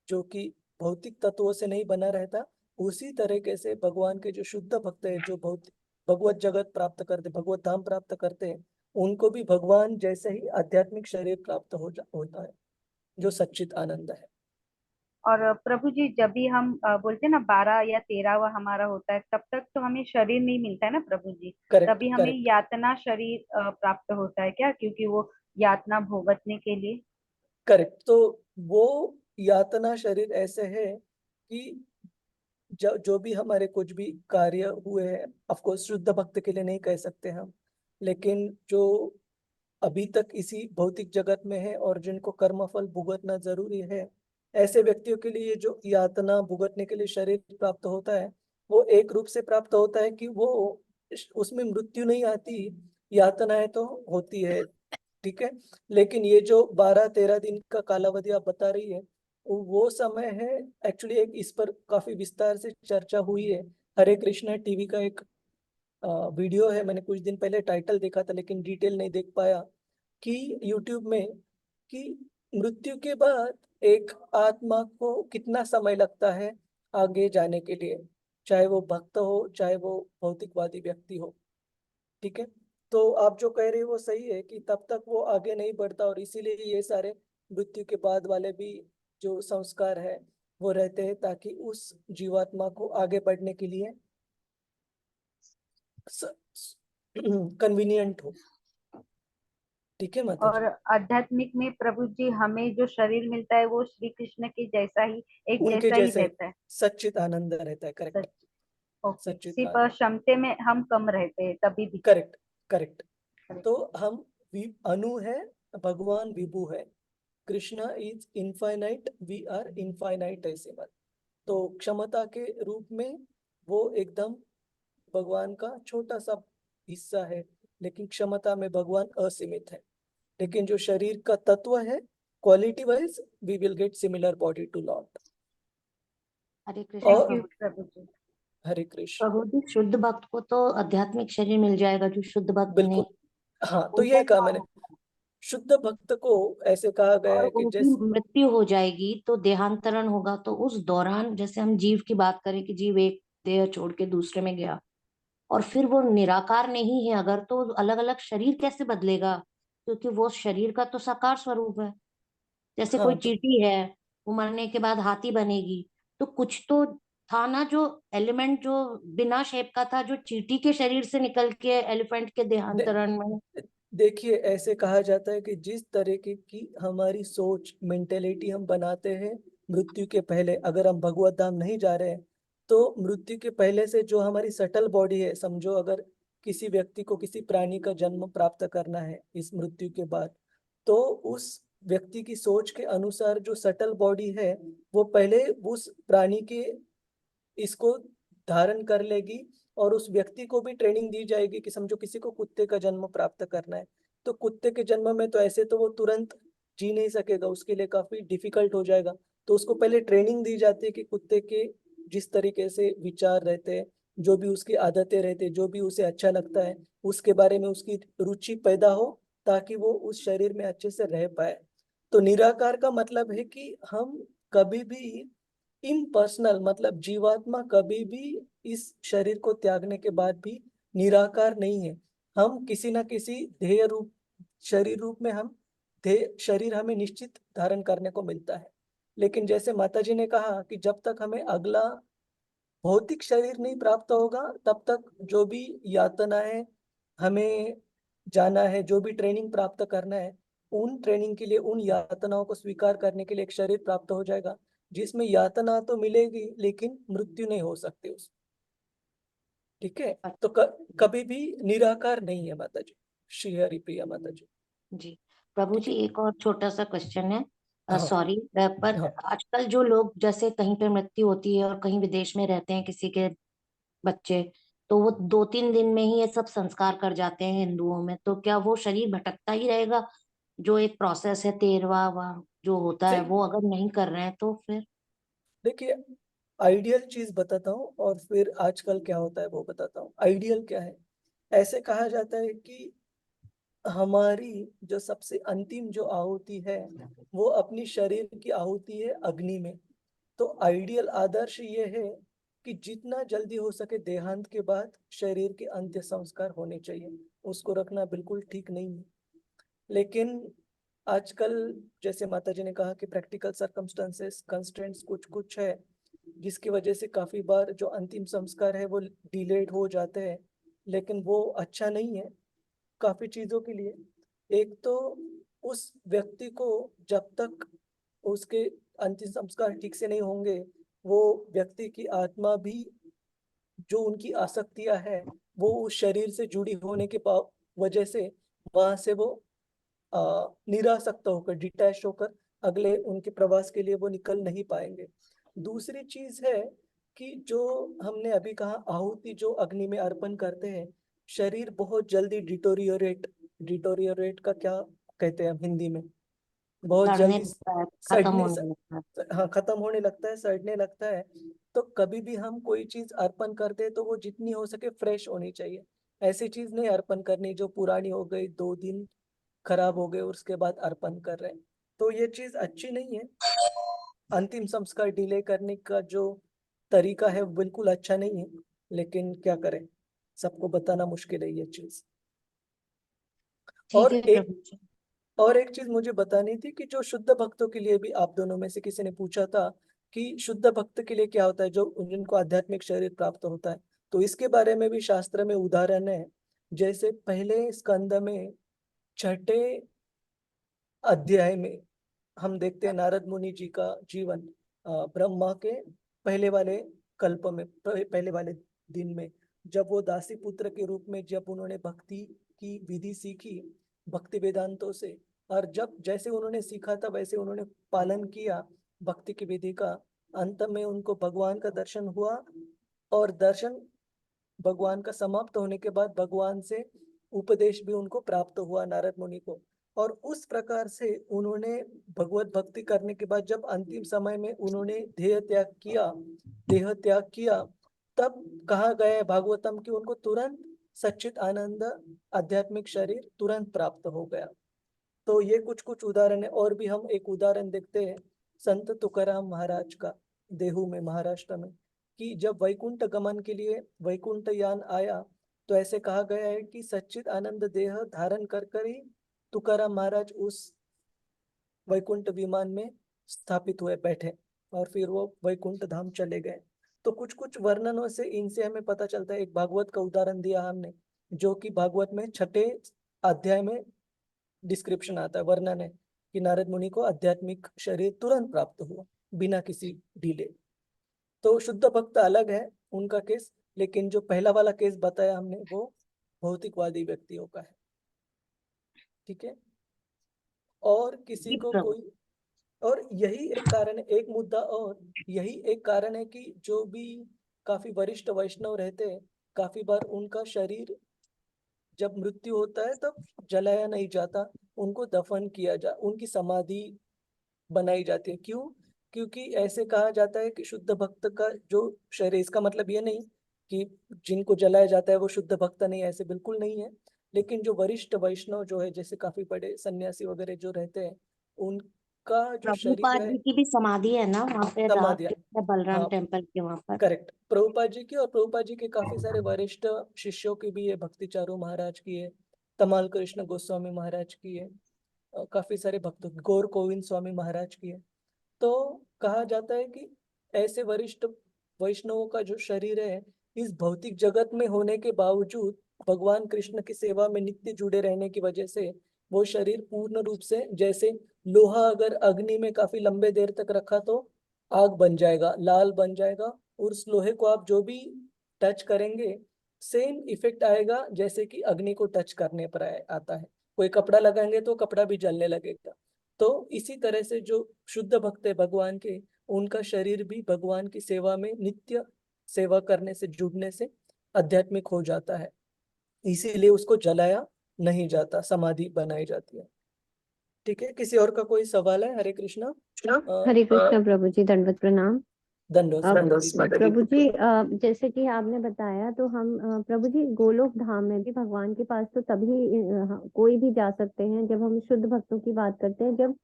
जो कि भौतिक तत्वों से नहीं बना रहता। उसी तरीके से भगवान के जो शुद्ध भक्त है, जो भौतिक भगवत जगत प्राप्त करते, भगवत धाम प्राप्त करते हैं, उनको भी भगवान जैसे ही आध्यात्मिक शरीर प्राप्त होता है, जो सच्चित आनंद है। और प्रभु जी, जब भी हम बोलते हैं ना 12 या 13वां हमारा होता है, तब तक तो हमें शरीर नहीं मिलता है ना प्रभु जी? करेक्ट तभी हमें करेक्ट यातना शरीर प्राप्त होता है क्या, क्योंकि वो यातना भुगतने के लिए? करेक्ट। तो वो यातना शरीर ऐसे है कि जो भी हमारे कुछ भी कार्य हुए हैं, ऑफकोर्स शुद्ध भक्त के लिए नहीं कह सकते हम, लेकिन जो अभी तक इसी भौतिक जगत में है और जिनको कर्मफल भुगतना जरूरी है, ऐसे व्यक्तियों के लिए जो यातना भुगतने के लिए शरीर प्राप्त होता है वो एक रूप से प्राप्त होता है कि वो उसमें मृत्यु नहीं आती, यातनाएं तो होती है। ठीक है। लेकिन ये जो 12-13 दिन का कालावधि आप बता रही है वो समय है। एक्चुअली एक इस पर काफी विस्तार से चर्चा हुई है। हरे कृष्णा टीवी का एक वीडियो है, मैंने कुछ दिन पहले टाइटल देखा था लेकिन डिटेल नहीं देख पाया, कि यूट्यूब में, कि मृत्यु के बाद एक आत्मा को कितना समय लगता है आगे जाने के लिए, चाहे वो भक्त हो चाहे वो भौतिकवादी व्यक्ति हो। ठीक है। तो आप जो कह रहे हो वो सही है कि तब तक वो आगे नहीं बढ़ता, और इसीलिए ये सारे मृत्यु के बाद वाले भी जो संस्कार है वो रहते हैं, ताकि उस जीवात्मा को आगे बढ़ने के लिए कन्वीनियंट हो। ठीक है माता और जी। आध्यात्मिक में प्रभु जी हमें जो शरीर मिलता है वो श्री कृष्ण के जैसा ही, एक उनके जैसा ही जैसे रहता है? सच्चित आनंद रहता है। करेक्ट। सच। ओके, सच्चित सिर्फ आनंद। क्षमते में हम कम रहते हैं तभी भी? Correct correct. Correct. तो हम अनु है, भगवान विभु है। Krishna is infinite, we are infinite, ऐसे बात। तो क्षमता के रूप में वो एकदम भगवान का छोटा सा हिस्सा है, लेकिन क्षमता में भगवान असीमित है। लेकिन जो शरीर का तत्व है, quality wise we will get similar body to lord. Hare Krishna और थैंक यू प्रभु। प्रभु जी। हरे कृष्ण। प्रभु जी, शुद्ध भक्त को तो आध्यात्मिक शरीर मिल जाएगा, जो शुद्ध भक्त नहीं, बिल्कुल, हाँ, तो उनका यही कहा क्या मैंने, होगा? शुद्ध भक्त को ऐसे कहा गया और है कि उनकी जैसे, मृत्यु हो जाएगी तो देहांतरण होगा, तो उस दौरान जैसे हम जीव की बात करें कि जीव एक देह छोड़ के दूसरे में गया और फिर वो निराकार नहीं है अगर, तो अलग अलग शरीर कैसे बदलेगा? क्योंकि वो शरीर का तो साकार स्वरूप है। जैसे कोई हाँ तो चींटी है, वो मरने के बाद हाथी बनेगी, तो कुछ तो था ना, जो एलिमेंट जो बिना शेप का था, जो चींटी के शरीर से निकल के एलिफेंट के दे, देहांतरण में। देखिए, ऐसे कहा जाता है कि जिस तरीके की हमारी सोच, मेंटेलिटी हम बनाते हैं मृत्यु के पहले, अगर हम भगवत धाम नहीं जा रहे हैं, तो मृत्यु के पहले से जो हमारी सटल बॉडी है, समझो अगर किसी व्यक्ति को किसी प्राणी का जन्म प्राप्त करना है इस मृत्यु के बाद, तो उस व्यक्ति की सोच के अनुसार जो सटल बॉडी है, वो पहले उस प्राणी के इसको धारण कर लेगी, और उस व्यक्ति को भी ट्रेनिंग दी जाएगी कि समझो किसी को कुत्ते का जन्म प्राप्त करना है, तो कुत्ते के जन्म में तो ऐसे तो वो तुरंत जी नहीं सकेगा, उसके लिए काफी डिफिकल्ट हो जाएगा। तो उसको पहले ट्रेनिंग दी जाती है कि कुत्ते के जिस तरीके से विचार रहते हैं, जो भी उसकी आदतें रहती है, जो भी उसे अच्छा लगता है, उसके बारे में उसकी रुचि पैदा हो, ताकि वो उस शरीर में अच्छे से रह पाए। तो निराकार का मतलब है कि हम कभी भी इम्पर्सनल, मतलब जीवात्मा कभी भी इस शरीर को त्यागने के बाद भी निराकार नहीं है। हम किसी ना किसी ध्येय रूप, शरीर रूप में हम ध्येय शरीर हमें निश्चित धारण करने को मिलता है। लेकिन जैसे माता जी ने कहा कि जब तक हमें अगला भौतिक शरीर नहीं प्राप्त होगा, तब तक जो भी यातनाएं हमें जाना है, जो भी ट्रेनिंग प्राप्त करना है, उन ट्रेनिंग के लिए, उन यातनाओं को स्वीकार करने के लिए एक शरीर प्राप्त हो जाएगा, जिसमें यातना तो मिलेगी लेकिन मृत्यु नहीं हो सकती उस। ठीक है, तो कभी भी निराकार नहीं है माता जी। श्री हरि प्रिया माता जी। जी प्रभु ठीक जी, है। एक और छोटा सा क्वेश्चन है, हाँ सॉरी, पर हाँ आजकल जो लोग जैसे कहीं पे मृत्यु होती है और कहीं विदेश में रहते हैं किसी के बच्चे, तो वो 2-3 दिन में ही ये सब संस्कार कर जाते हैं हिंदुओं में, तो क्या वो शरीर भटकता ही रहेगा? जो एक प्रोसेस है 13वां जो होता है, सही। वो अगर नहीं कर रहे हैं तो फिर? देखिए, आइडियल चीज बताता हूँ और फिर आजकल क्या होता है वो बताता हूँ। आइडियल क्या है, ऐसे कहा जाता है कि हमारी जो सबसे अंतिम जो आहुति है, वो अपनी शरीर की आहुति है अग्नि में। तो आइडियल आदर्श ये है कि जितना जल्दी हो सके देहांत के बाद शरीर के अंत्य संस्कार होने चाहिए, उसको रखना बिल्कुल ठीक नहीं है। लेकिन आजकल, जैसे माता जी ने कहा कि प्रैक्टिकल सर्कमस्टेंसेस, कंस्ट्रेंट्स कुछ कुछ है, जिसकी वजह से काफी बार जो अंतिम संस्कार है वो डिलेड हो जाते हैं। लेकिन वो अच्छा नहीं है काफी चीजों के लिए। एक तो उस व्यक्ति को जब तक उसके अंतिम संस्कार ठीक से नहीं होंगे, वो व्यक्ति की आत्मा भी, जो उनकी आसक्तियां है, वो उस शरीर से जुड़ी होने के वजह से वहां से वो निरासक्त होकर, डिटैच होकर अगले उनके प्रवास के लिए वो निकल नहीं पाएंगे। दूसरी चीज है कि जो हमने अभी कहा, आहुति जो अग्नि में अर्पण करते हैं, शरीर बहुत जल्दी डिटोरियोरेट, डिटोरियोरेट का क्या कहते हैं हम हिंदी में, बहुत सड़ने जल्दी लगता है, खत्म सड़ने, होने लगता है। हाँ, खत्म होने लगता है, सड़ने लगता है। तो कभी भी हम कोई चीज अर्पण करते हैं तो वो जितनी हो सके फ्रेश होनी चाहिए। ऐसी चीज नहीं अर्पण करनी जो पुरानी हो गई, 2 दिन खराब हो गए और उसके बाद अर्पण कर रहे हैं, तो ये चीज अच्छी नहीं है। अंतिम संस्कार डिले करने का जो तरीका है वो बिल्कुल अच्छा नहीं है। लेकिन क्या करें, सबको बताना मुश्किल है ये चीज। ठीक और है एक प्रभु जी। और एक चीज मुझे बतानी थी कि जो शुद्ध भक्तों के लिए भी, आप दोनों में से किसी ने पूछा था कि शुद्ध भक्त के लिए क्या होता है जो जिनको आध्यात्मिक शरीर प्राप्त होता है, तो इसके बारे में भी शास्त्र में उदाहरण है। जैसे पहले स्कंद में छठे अध्याय में हम देखते हैं नारद मुनि जी का जीवन, ब्रह्मा के पहले वाले कल्प में, पहले वाले दिन में, जब वो दासी पुत्र के रूप में, जब उन्होंने भक्ति की विधि सीखी भक्ति वेदांतों से, और जब जैसे उन्होंने सीखा था वैसे उन्होंने पालन किया भक्ति की विधि का, अंत में उनको भगवान का दर्शन हुआ, और दर्शन भगवान का समाप्त होने के बाद भगवान से उपदेश भी उनको प्राप्त हुआ, नारद मुनि को। और उस प्रकार से उन्होंने भगवत भक्ति करने के बाद जब अंतिम समय में उन्होंने देह त्याग किया, तब कहा गया है भागवतम कि उनको तुरंत सच्चित आनंद आध्यात्मिक शरीर तुरंत प्राप्त हो गया। तो ये कुछ कुछ उदाहरण है। और भी हम एक उदाहरण देखते हैं संत तुकाराम महाराज का, देहू में, महाराष्ट्र में, कि जब वैकुंठ गमन के लिए वैकुंठ यान आया, तो ऐसे कहा गया है कि सच्चित आनंद देह धारण कर कर ही तुकाराम महाराज उस वैकुंठ विमान में स्थापित हुए, बैठे, और फिर वो वैकुंठ धाम चले गए। तो कुछ कुछ वर्णनों से इनसे हमें पता चलता है। एक भागवत का उदाहरण दिया हमने, जो कि भागवत में 6ठे अध्याय में डिस्क्रिप्शन आता है, वर्णन है कि नारद मुनि को आध्यात्मिक शरीर तुरंत प्राप्त हुआ बिना किसी डिले। तो शुद्ध भक्त अलग है उनका केस, लेकिन जो पहला वाला केस बताया हमने वो भौतिकवादी व्यक्तियों का है। ठीक है। और किसी जी को प्रभु। कोई, और यही एक कारण है, एक मुद्दा, और यही एक कारण है कि जो भी काफी वरिष्ठ वैष्णव रहते हैं, काफी बार उनका शरीर जब मृत्यु होता है तब जलाया नहीं जाता, उनको दफन किया जा, उनकी समाधि बनाई जाती है। क्यों? क्योंकि ऐसे कहा जाता है कि शुद्ध भक्त का जो शरीर, इसका मतलब ये नहीं कि जिनको जलाया जाता है वो शुद्ध भक्त नहीं है, ऐसे बिल्कुल नहीं है। लेकिन जो वरिष्ठ वैष्णव जो है, जैसे काफी बड़े सन्यासी वगैरह जो रहते हैं, उनका जो शरीर प्रभुपाद है, जी की भी समाधि है ना वहाँ पे, रात समाधि, के बलराम हाँ टेम्पल के वहाँ पर। करेक्ट, प्रभुपाद जी की, और प्रभुपाद जी के काफी सारे वरिष्ठ शिष्यों की भी है, भक्ति चारू महाराज की है, तमाल कृष्ण गोस्वामी महाराज की है, काफी सारे भक्तों, गौर गोविंद स्वामी महाराज की है। तो कहा जाता है कि ऐसे वरिष्ठ वैष्णवों का जो शरीर है, इस भौतिक जगत में होने के बावजूद भगवान कृष्ण की सेवा में नित्य जुड़े रहने की वजह से वो शरीर पूर्ण रूप से, जैसे लोहा अगर अग्नि में काफी लंबे देर तक रखा तो आग बन जाएगा, लाल बन जाएगा, और उस लोहे को आप जो भी टच करेंगे सेम इफेक्ट आएगा जैसे कि अग्नि को टच करने पर आता है। कोई कपड़ा लगाएंगे तो कपड़ा भी जलने लगेगा। तो इसी तरह से जो शुद्ध भक्त है भगवान के, उनका शरीर भी भगवान की सेवा में नित्य सेवा करने से, जुड़ने से आध्यात्मिक हो जाता है, इसीलिए उसको जलाया नहीं जाता, समाधि बनाई जाती है। ठीक है, किसी और का कोई सवाल है? हरे कृष्णा। हरे कृष्णा प्रभु जी, दंडवत प्रणाम। दंडोत माता जी। प्रभु जी, जैसे कि आपने बताया, तो हम प्रभु जी गोलोक धाम में भी भगवान के पास तो तभी कोई भी जा सकते हैं जब हम शुद्ध भक्तों की बात करते हैं। जब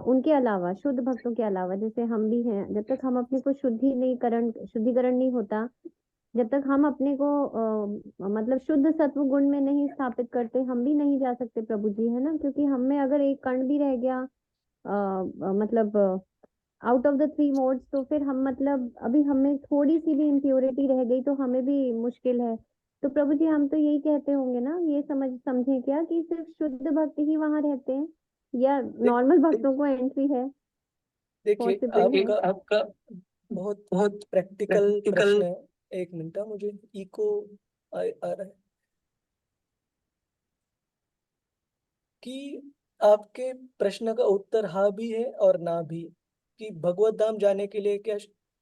उनके अलावा, शुद्ध भक्तों के अलावा, जैसे हम भी हैं, जब तक हम अपने को शुद्धिकरण नहीं होता, जब तक हम अपने को मतलब शुद्ध सत्व गुण में नहीं स्थापित करते, हम भी नहीं जा सकते प्रभु जी, है ना। क्योंकि हम में अगर एक कण भी रह गया, मतलब आउट ऑफ द 3 मोड्स, तो फिर हम, मतलब अभी हमें थोड़ी सी भी इम्प्योरिटी रह गई तो हमें भी मुश्किल है। तो प्रभु जी, हम तो यही कहते होंगे ना, ये समझे क्या कि सिर्फ शुद्ध भक्त ही वहां रहते हैं, या नॉर्मल भक्तों को एंट्री है, देखिए, पॉसिबल है? आपका आपका बहुत बहुत प्रैक्टिकल प्रश्न है। एक मिनट, मुझे इको आ रहा है कि आपके प्रश्न का उत्तर हाँ भी है और ना भी, कि भगवत धाम जाने के लिए क्या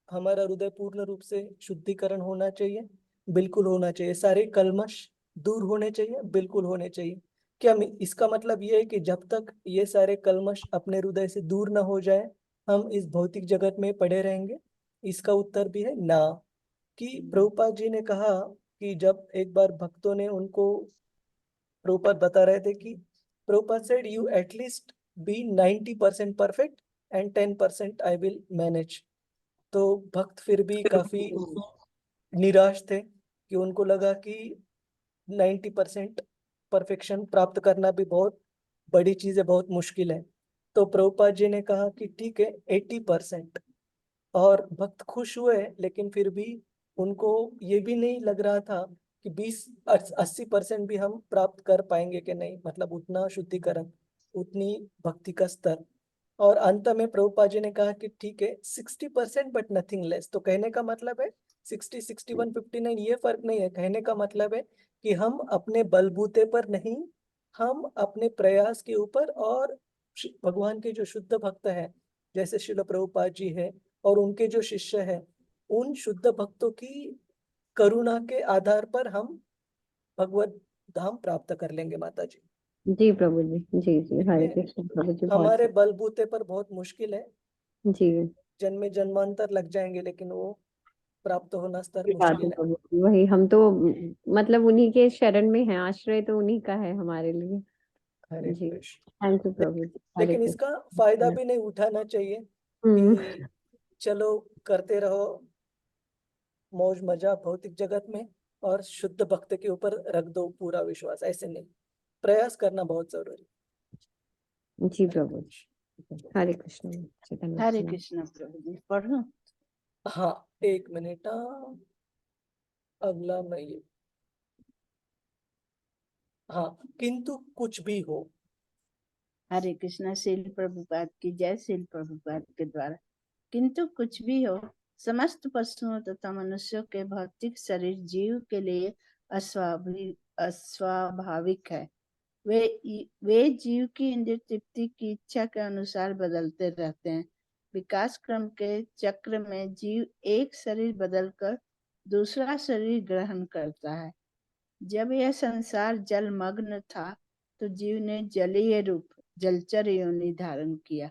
हमारा हृदय पूर्ण रूप से शुद्धिकरण होना चाहिए? बिल्कुल होना चाहिए। सारे कल्मश दूर होने चाहिए? बिल्कुल होने चाहिए। क्या इसका मतलब ये है कि जब तक ये सारे कल्मश अपने हृदय से दूर ना हो जाए हम इस भौतिक जगत में पड़े रहेंगे? इसका उत्तर भी है ना। कि प्रभुपाद जी ने कहा कि जब एक बार भक्तों ने उनको, प्रभुपाद बता रहे थे कि Prabhupada said you at least be 90% perfect and 10% I will manage. तो भक्त फिर भी काफी निराश थे कि उनको लगा कि 90% परफेक्शन प्राप्त करना भी बहुत बड़ी चीज है, बहुत मुश्किल है। तो प्रभुपाद जी ने कहा कि ठीक है 80%। और भक्त खुश हुए, लेकिन फिर भी उनको ये भी नहीं लग रहा था कि 20-80% भी हम प्राप्त कर पाएंगे कि नहीं, मतलब उतना शुद्धिकरण, उतनी भक्ति का स्तर। और अंत में प्रभुपाद जी ने कहा कि ठीक है 60% बट नथिंग लेस। तो कहने का मतलब है 60, 61, 59 ये फर्क नहीं है। कहने का मतलब है कि हम अपने बलबूते पर नहीं, हम अपने प्रयास के ऊपर, और भगवान के जो शुद्ध भक्त हैं जैसे शिल प्रभुपाद जी है, और उनके जो शिष्य हैं, उन शुद्ध भक्तों की करुणा के आधार पर हम भगवत धाम प्राप्त कर लेंगे माता जी। जी प्रभु जी, जी जी, हरे इसमें कृष्ण प्रभु जी, बहुत हमारे बलबूते पर बहुत मुश्किल है, जी जन्मे जन्मांतर लग जाएंगे, लेकिन वो प्राप्त होना स्तर की बात है मुश्किल है। प्रभु जी। वही हम तो मतलब उन्हीं के शरण में हैं, आश्रय तो उन्हीं का है हमारे लिए। हरे जी, कृष्ण। थैंक यू प्रभु जी, हरे लेकिन इसका फायदा कृष्ण। भी नहीं उठाना चाहिए हम्म, कि चलो करते रहो मौज मजा भौतिक जगत में और शुद्ध भक्त के ऊपर रख दो पूरा विश्वास, ऐसे नहीं, प्रयास करना बहुत जरूरी जी है। प्रभु जी, हरे कृष्ण चैतन्य हरे प्रभु। कृष्ण प्रभु जी, पढ़ो। हाँ, एक मिनट। अगला मैं ये, हाँ, किंतु कुछ भी हो। हरे कृष्ण। शील प्रभुपाद की जय। शील प्रभुपाद के द्वारा। किंतु कुछ भी हो, समस्त पशुओं तथा मनुष्यों के भौतिक शरीर जीव के लिए अस्वाभाविक है। वे जीव की इंद्रिय तृप्ति की इच्छा के अनुसार बदलते रहते हैं। विकास क्रम के चक्र में जीव एक शरीर बदलकर दूसरा शरीर ग्रहण करता है। जब यह संसार जलमग्न था तो जीव ने जलीय रूप जलचर योनि धारण किया।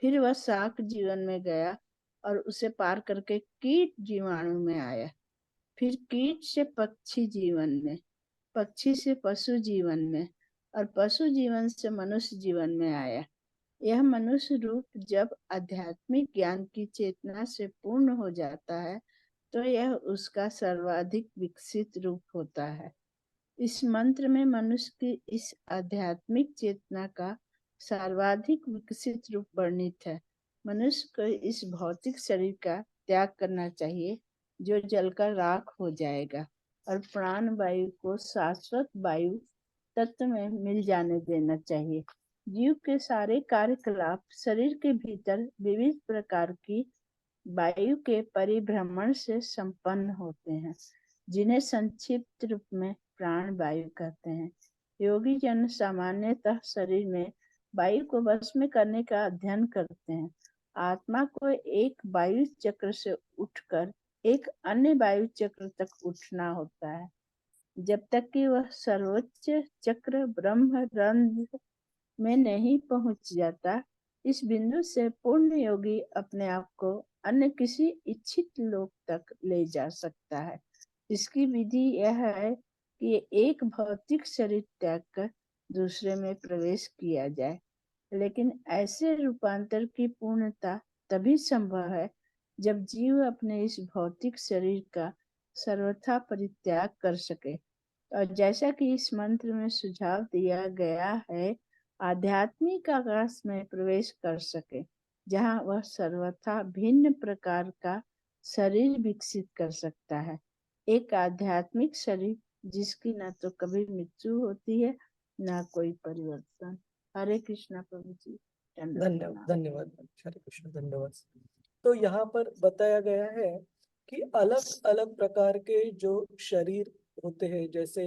फिर वह शाक जीवन में गया और उसे पार करके कीट जीवाणु में आया। फिर कीट से पक्षी जीवन में, पक्षी से पशु जीवन में और पशु जीवन से मनुष्य जीवन में आया। यह मनुष्य रूप जब आध्यात्मिक ज्ञान की चेतना से पूर्ण हो जाता है तो यह उसका सर्वाधिक विकसित रूप होता है। इस मंत्र में मनुष्य की इस आध्यात्मिक चेतना का सर्वाधिक विकसित रूप वर्णित है। मनुष्य को इस भौतिक शरीर का त्याग करना चाहिए जो जलकर राख हो जाएगा और प्राण वायु को शाश्वत वायु तत्व में मिल जाने देना चाहिए। जीव के सारे कार्यकलाप शरीर के भीतर विविध प्रकार की वायु के परिभ्रमण से संपन्न होते हैं, जिन्हें संक्षिप्त रूप में प्राण वायु कहते हैं। योगी जन सामान्यतः शरीर में वायु को वश में करने का अध्ययन करते हैं। आत्मा को एक वायु चक्र से उठकर एक अन्य वायु चक्र तक उठना होता है। जब तक कि वह सर्वोच्च चक्र ब्रह्म रंध्र में नहीं पहुंच जाता, इस बिंदु से पूर्ण योगी अपने आप को अन्य किसी इच्छित लोक तक ले जा सकता है। इसकी विधि यह है कि एक भौतिक शरीर त्याग कर दूसरे में प्रवेश किया जाए। लेकिन ऐसे रूपांतर की पूर्णता तभी संभव है जब जीव अपने इस भौतिक शरीर का सर्वथा परित्याग कर सके और जैसा कि इस मंत्र में सुझाव दिया गया है, आध्यात्मिक आकाश में प्रवेश कर सके, जहाँ वह सर्वथा भिन्न प्रकार का शरीर विकसित कर सकता है। एक आध्यात्मिक शरीर जिसकी न तो कभी मृत्यु होती है न कोई परिवर्तन। हरे कृष्णा प्रभु जी। धन्यवाद, धन्यवाद हरे कृष्ण, धन्यवाद। तो यहाँ पर बताया गया है कि अलग अलग प्रकार के जो शरीर होते हैं, जैसे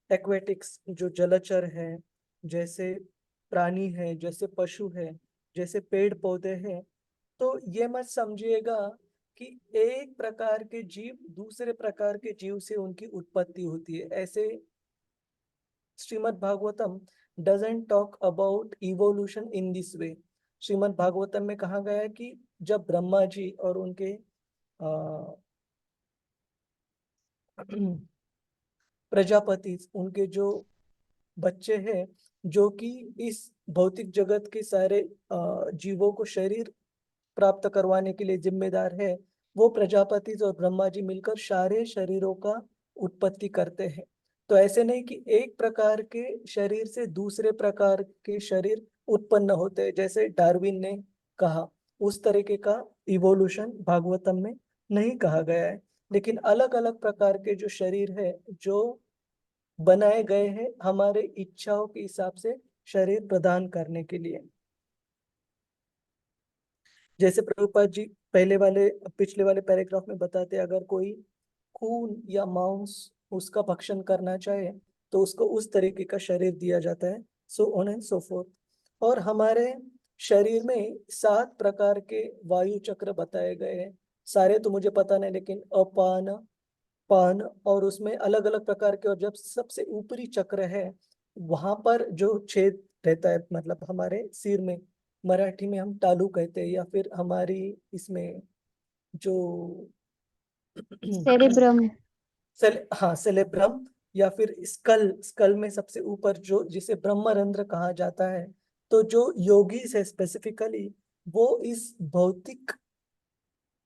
एक्वेटिक्स जो जलचर हैं, जैसे प्राणी हैं, जैसे पशु हैं, जैसे पेड़ पौधे हैं, तो ये मत समझिएगा कि एक प्रकार के जीव दूसरे प्रकार के जीव से उनकी उत्पत्ति होती है। ऐसे Shrimad Bhagavatam doesn't talk about evolution in this way. Shrimad Bhagavatam में कहा गया है कि जब ब्रह्मा जी और उनके प्रजापति, उनके जो बच्चे हैं, जो कि इस भौतिक जगत के सारे जीवों को शरीर प्राप्त करवाने के लिए जिम्मेदार है, वो प्रजापति और ब्रह्मा जी मिलकर सारे शरीरों का उत्पत्ति करते हैं। तो ऐसे नहीं कि एक प्रकार के शरीर से दूसरे प्रकार के शरीर उत्पन्न होते हैं, जैसे डार्विन ने कहा, उस तरीके का इवोल्यूशन भागवतम में नहीं कहा गया है। लेकिन अलग अलग प्रकार के जो शरीर है, जो बनाए गए हैं हमारे इच्छाओं के हिसाब से शरीर प्रदान करने के लिए। जैसे प्रभुपाद जी पिछले वाले पैराग्राफ में बताते, अगर कोई खून या मांस उसका भक्षण करना चाहे तो उसको उस तरीके का शरीर दिया जाता है, so on and so fourth. और हमारे शरीर में 7 प्रकार के वायु चक्र बताए गए हैं। सारे तो मुझे पता नहीं, लेकिन अपान, पान और उसमें अलग अलग प्रकार के, और जब सबसे ऊपरी चक्र है वहां पर जो छेद रहता है, मतलब हमारे सिर में, मराठी में हम तालू कहते हैं, या फिर हमारी इसमें जो सेरेब्रम। हाँ सेलेब्रम, या फिर स्कल, स्कल में सबसे ऊपर जो जिसे ब्रह्मरंध्र कहा जाता है। तो जो योगीज है स्पेसिफिकली, वो इस भौतिक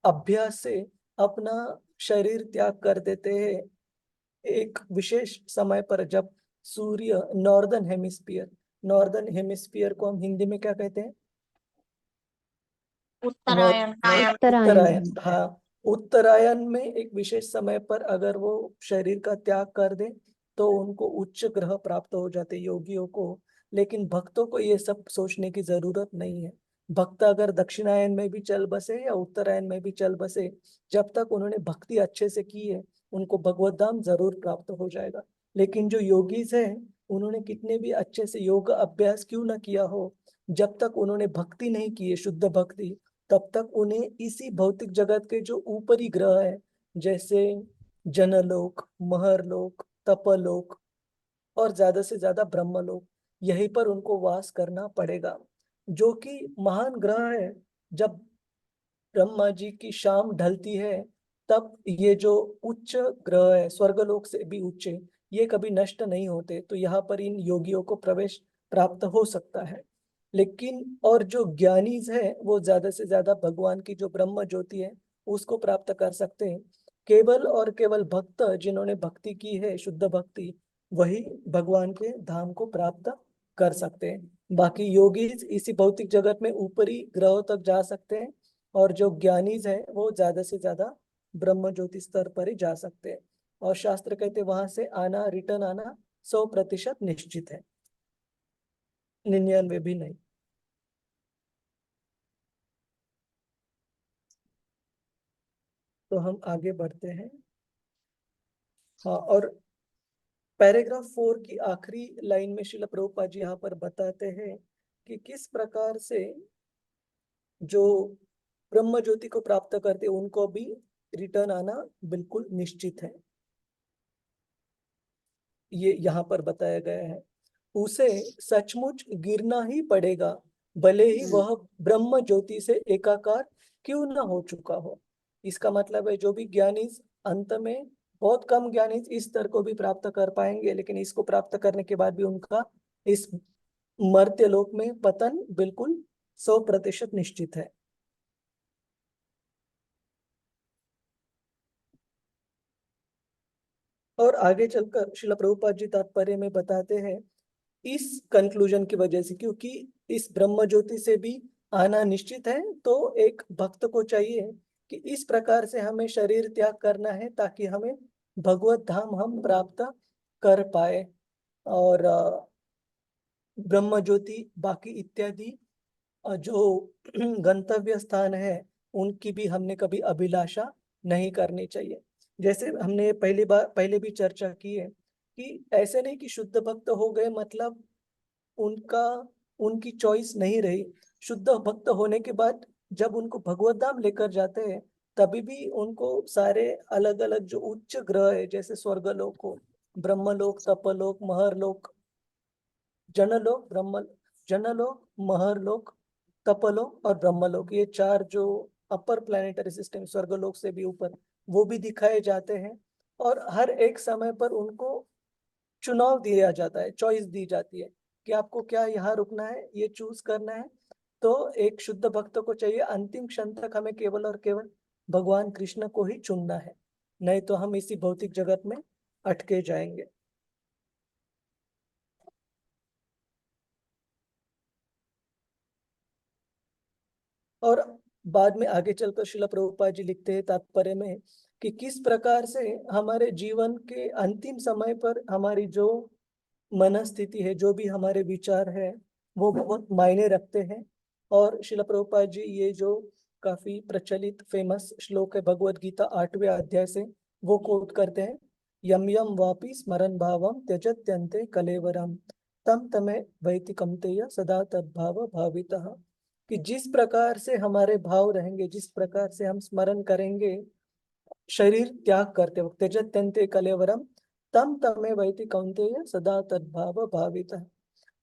अभ्यास से अपना शरीर त्याग कर देते हैं एक विशेष समय पर, जब सूर्य नॉर्दर्न हेमिस्फीयर को हम हिंदी में क्या कहते हैं? उत्तरायण। उत्तरायण, उत्तरायण। हाँ। उत्तरायण में एक विशेष समय पर अगर वो शरीर का त्याग कर दे तो उनको उच्च ग्रह प्राप्त हो जाते योगियों को। लेकिन भक्तों को ये सब सोचने की जरूरत नहीं है। भक्त अगर दक्षिणायन में भी चल बसे या उत्तरायण में भी चल बसे, जब तक उन्होंने भक्ति अच्छे से की है उनको भगवत धाम जरूर प्राप्त हो जाएगा। लेकिन जो योगीज हैं, उन्होंने कितने भी अच्छे से योग अभ्यास क्यों ना किया हो, जब तक उन्होंने भक्ति नहीं की है, शुद्ध भक्ति, तब तक उन्हें इसी भौतिक जगत के जो ऊपरी ग्रह है, जैसे जनलोक, महरलोक, तपलोक और ज्यादा से ज्यादा ब्रह्मलोक, यहीं पर उनको वास करना पड़ेगा, जो कि महान ग्रह है। जब ब्रह्मा जी की शाम ढलती है, तब ये जो उच्च ग्रह है, स्वर्गलोक से भी उच्च, ये कभी नष्ट नहीं होते, तो यहाँ पर इन योगियों को प्रवेश प्राप्त हो सकता है। लेकिन और जो ज्ञानीज है वो ज्यादा से ज्यादा भगवान की जो ब्रह्म ज्योति है उसको प्राप्त कर सकते हैं। केवल और केवल भक्त जिन्होंने भक्ति की है, शुद्ध भक्ति, वही भगवान के धाम को प्राप्त कर सकते हैं। बाकी योगी इसी भौतिक जगत में ऊपरी ग्रहों तक जा सकते हैं, और जो ज्ञानीज है वो ज्यादा से ज्यादा ब्रह्म ज्योति स्तर पर ही जा सकते हैं। और शास्त्र कहते हैं वहां से आना, रिटर्न आना 100% निश्चित है, 99 भी नहीं। तो हम आगे बढ़ते हैं। हाँ, और पैराग्राफ 4 की आखिरी लाइन में श्रील प्रभुपाद जी यहाँ पर बताते हैं कि किस प्रकार से जो ब्रह्म ज्योति को प्राप्त करते उनको भी रिटर्न आना बिल्कुल निश्चित है। ये यहाँ पर बताया गया है। उसे सचमुच गिरना ही पड़ेगा, भले ही वह ब्रह्म ज्योति से एकाकार क्यों न हो चुका हो। इसका मतलब है जो भी ज्ञानी अंत में, बहुत कम ज्ञानी इस स्तर को भी प्राप्त कर पाएंगे, लेकिन इसको प्राप्त करने के बाद भी उनका इस मर्त्य लोक में पतन बिल्कुल 100% निश्चित है। और आगे चलकर श्रील प्रभुपाद जी तात्पर्य में बताते हैं इस कंक्लूजन की वजह से, क्योंकि इस ब्रह्म ज्योति से भी आना निश्चित है, तो एक भक्त को चाहिए कि इस प्रकार से हमें शरीर त्याग करना है ताकि हमें भगवत धाम हम प्राप्त कर पाए। और ब्रह्म ज्योति बाकी इत्यादि जो गंतव्य स्थान है उनकी भी हमने कभी अभिलाषा नहीं करनी चाहिए। जैसे हमने पहले भी चर्चा की है कि ऐसे नहीं कि शुद्ध भक्त हो गए मतलब उनका उनकी चॉइस नहीं रही। शुद्ध भक्त होने के बाद जब उनको भगवत धाम लेकर जाते हैं, तभी भी उनको सारे अलग अलग जो उच्च ग्रह है, जैसे स्वर्गलोक हो, ब्रह्मलोक, तपलोक, महरलोक, जनलोक, जनलोक, महरलोक, तपलोक और ब्रह्मलोक, ये 4 जो अपर प्लैनेटरी सिस्टम, स्वर्गलोक से भी ऊपर, वो भी दिखाए जाते हैं। और हर एक समय पर उनको चुनाव दिया जाता है, चॉइस दी जाती है कि आपको क्या यहाँ रुकना है, ये चूज करना है। तो एक शुद्ध भक्त को चाहिए अंतिम क्षण तक हमें केवल और केवल भगवान कृष्ण को ही चुनना है, नहीं तो हम इसी भौतिक जगत में अटके जाएंगे। और बाद में आगे चलकर श्रील प्रभुपाद जी लिखते हैं तात्पर्य में कि किस प्रकार से हमारे जीवन के अंतिम समय पर हमारी जो मनस्थिति है, जो भी हमारे विचार है, वो बहुत मायने रखते हैं। और श्रील प्रभुपाद जी ये जो काफी प्रचलित फेमस श्लोक है भगवत गीता 8वें अध्याय से, वो कोट करते हैं, यम यम वापि स्मरण भावम त्यजत्यन्ते कलेवरम तम तमे वैतिकम तेय सदा तद्भाव भावितः। कि जिस प्रकार से हमारे भाव रहेंगे, जिस प्रकार से हम स्मरण करेंगे शरीर त्याग करते वक्त, त्यजत्यन्ते कलेवरम तम तमे वैति कौन्तेय सदा तद्भाव भावितः।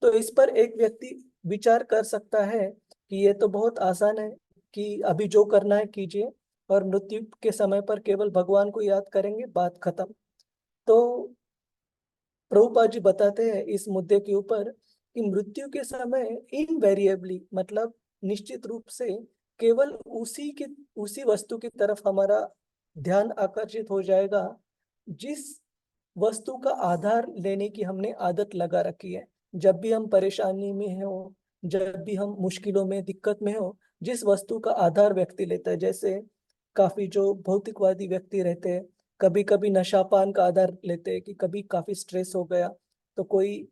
तो इस पर एक व्यक्ति विचार कर सकता है कि ये तो बहुत आसान है कि अभी जो करना है कीजिए और मृत्यु के समय पर केवल भगवान को याद करेंगे, बात खत्म। तो प्रभुपाद जी बताते हैं इस मुद्दे के ऊपर कि मृत्यु के समय इनवेरिएबली, मतलब निश्चित रूप से केवल उसी वस्तु की तरफ हमारा ध्यान आकर्षित हो जाएगा जिस वस्तु का आधार लेने की हमने आदत लगा रखी है। जब भी हम परेशानी में हो, जब भी हम मुश्किलों में, दिक्कत में हो, जिस वस्तु का आधार व्यक्ति लेता है, जैसे काफी जो भौतिकवादी व्यक्ति रहते हैं, कभी कभी नशापान का आधार लेते हैं कि कभी काफी स्ट्रेस हो गया तो कोई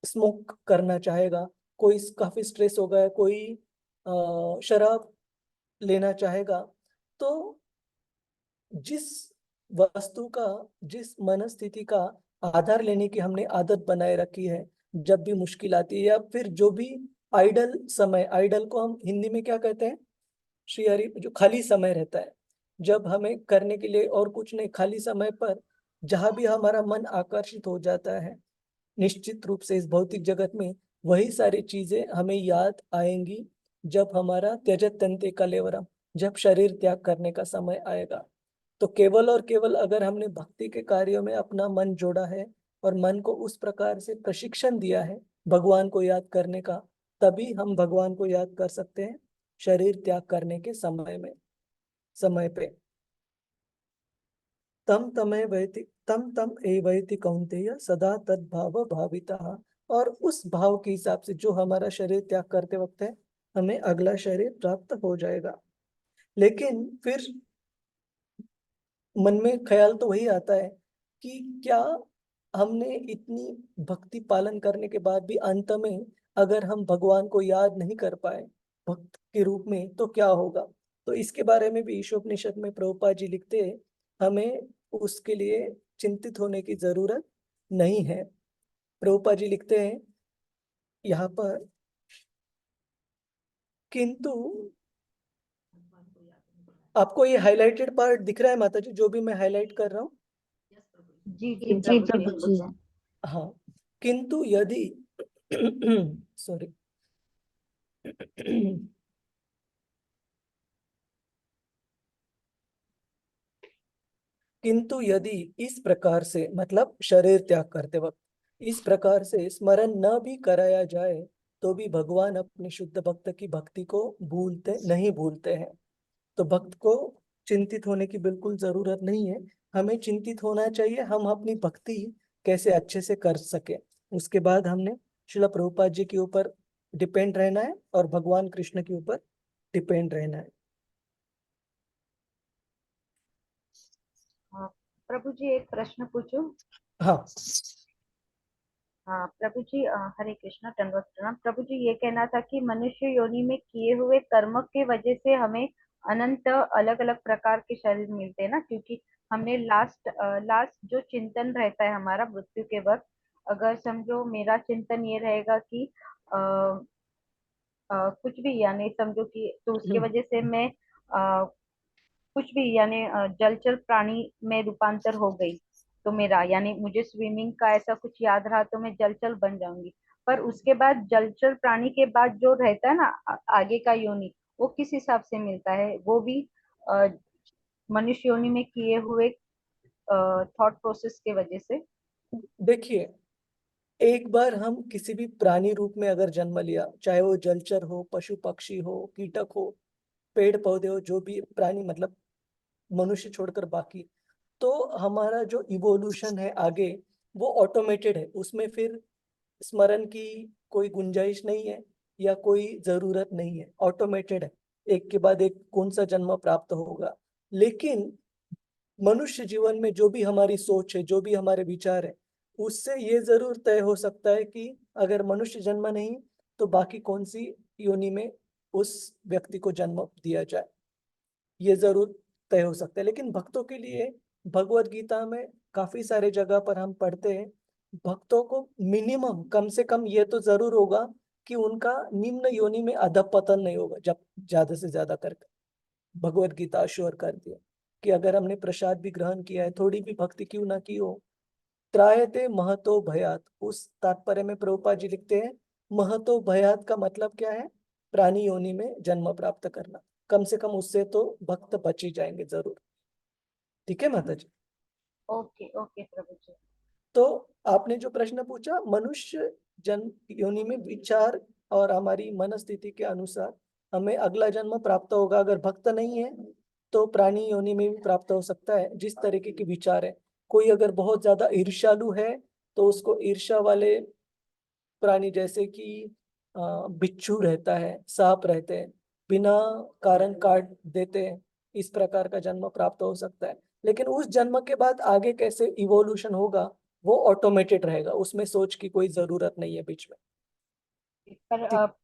स्मोक करना चाहेगा, कोई काफी स्ट्रेस हो गया कोई शराब लेना चाहेगा। तो जिस वस्तु का, जिस मनस्थिति का आधार लेने की हमने आदत बनाए रखी है, जब भी मुश्किल आती है या फिर जो भी आइडल समय, आइडल को हम हिंदी में क्या कहते हैं श्री हरि, जो खाली समय रहता है, जब हमें करने के लिए और कुछ नहीं, खाली समय पर जहां भी हमारा मन आकर्षित हो जाता है, निश्चित रूप से इस भौतिक जगत में वही सारी चीजें हमें याद आएंगी जब हमारा त्यजत्यन्ते कलेवरम, जब शरीर त्याग करने का समय आएगा। तो केवल और केवल अगर हमने भक्ति के कार्यों में अपना मन जोड़ा है और मन को उस प्रकार से प्रशिक्षण दिया है भगवान को याद करने का, तभी हम भगवान को याद कर सकते हैं शरीर त्याग करने के समय पे। तम तम एवैति कौन्तेय सदा तद्भाव भावितः। और उस भाव के हिसाब से जो हमारा शरीर त्याग करते वक्त है, हमें अगला शरीर प्राप्त हो जाएगा। लेकिन फिर मन में ख्याल तो वही आता है कि क्या हमने इतनी भक्ति पालन करने के बाद भी अंत में अगर हम भगवान को याद नहीं कर पाए भक्त के रूप में तो क्या होगा। तो इसके बारे में भी ईशोपनिषद में प्रभुपाद जी लिखते हैं, हमें उसके लिए चिंतित होने की जरूरत नहीं है। प्रभुपाद जी लिखते हैं यहाँ पर, किंतु आपको ये हाईलाइटेड पार्ट दिख रहा है माता जी, जो भी मैं हाईलाइट कर रहा हूँ? जी जी जी प्रभु जी। हाँ, किंतु यदि सॉरी किंतु यदि इस प्रकार से, मतलब शरीर त्याग करते वक्त इस प्रकार से स्मरण न भी कराया जाए तो भी भगवान अपने शुद्ध भक्त की भक्ति को नहीं भूलते हैं। तो भक्त को चिंतित होने की बिल्कुल जरूरत नहीं है। हमें चिंतित होना चाहिए हम अपनी भक्ति कैसे अच्छे से कर सके। उसके बाद हमने श्रील प्रभुपाद जी के ऊपर डिपेंड रहना है और भगवान कृष्ण के ऊपर डिपेंड रहना है। प्रभु जी एक प्रश्न पूछूं? हाँ हाँ प्रभु जी, हरे कृष्णा, दंडवत प्रणाम। प्रभु जी ये कहना था कि मनुष्य योनि में किए हुए कर्म के वजह से हमें अनंत अलग अलग प्रकार के शरीर मिलते हैं ना, क्योंकि हमने लास्ट जो चिंतन रहता है हमारा मृत्यु के वक्त, अगर समझो मेरा चिंतन ये रहेगा कि कुछ भी, यानी समझो कि तो उसके वजह से मैं कुछ भी, यानी जलचर प्राणी में रूपांतर हो गई, तो मेरा, यानी मुझे स्विमिंग का ऐसा कुछ याद रहा तो मैं जलचर बन जाऊंगी। पर उसके बाद जलचर प्राणी के बाद जो रहता है ना आगे का योनि, वो किस हिसाब से मिलता है? वो भी अ, मनुष्य योनि में किए हुए थॉट प्रोसेस के वजह से। देखिए, एक बार हम किसी भी प्राणी रूप में अगर जन्म लिया, चाहे वो जलचर हो, पशु पक्षी हो, कीटक हो, पेड़ पौधे हो, जो भी प्राणी, मतलब मनुष्य छोड़कर बाकी, तो हमारा जो इवोल्यूशन है आगे वो ऑटोमेटेड है। उसमें फिर स्मरण की कोई गुंजाइश नहीं है या कोई जरूरत नहीं है, ऑटोमेटेड है। एक के बाद एक कौन सा जन्म प्राप्त होगा। लेकिन मनुष्य जीवन में जो भी हमारी सोच है, जो भी हमारे विचार है, उससे ये जरूर तय हो सकता है कि अगर मनुष्य जन्म नहीं तो बाकी कौन सी योनि में उस व्यक्ति को जन्म दिया जाए, ये जरूर तय हो सकता है। लेकिन भक्तों के लिए भगवत गीता में काफी सारे जगह पर हम पढ़ते हैं, भक्तों को मिनिमम, कम से कम ये तो जरूर होगा कि उनका निम्न योनि में अधपतन नहीं होगा जब ज्यादा से ज्यादा करके। भगवत गीता श्योर कर दिया कि अगर हमने प्रसाद भी ग्रहण किया है, थोड़ी भी भक्ति क्यों ना की हो, त्रायते महतो भयात, उस तात्पर्य में प्रभुपाद जी लिखते हैं महतो भयात का मतलब क्या है, प्राणी योनि में जन्म प्राप्त करना। कम से कम उससे तो भक्त बच ही जाएंगे जरूर। ठीक है माता जी। ओके ओके प्रभु जी। तो आपने जो प्रश्न पूछा, मनुष्य जन्म योनि में विचार और हमारी मन स्थिति के अनुसार हमें अगला जन्म प्राप्त होगा। अगर भक्त नहीं है तो प्राणी योनि में भी प्राप्त हो सकता है, जिस तरीके के विचार है। कोई अगर बहुत ज्यादा ईर्ष्यालु है तो उसको ईर्ष्या वाले प्राणी, जैसे कि बिच्छू रहता है, सांप रहते हैं, बिना कारण काट देते हैं, इस प्रकार का जन्म प्राप्त हो सकता है। लेकिन उस जन्म के बाद आगे कैसे इवोल्यूशन होगा वो ऑटोमेटेड रहेगा, उसमें सोच की कोई जरूरत नहीं है बीच में। पर ठीक।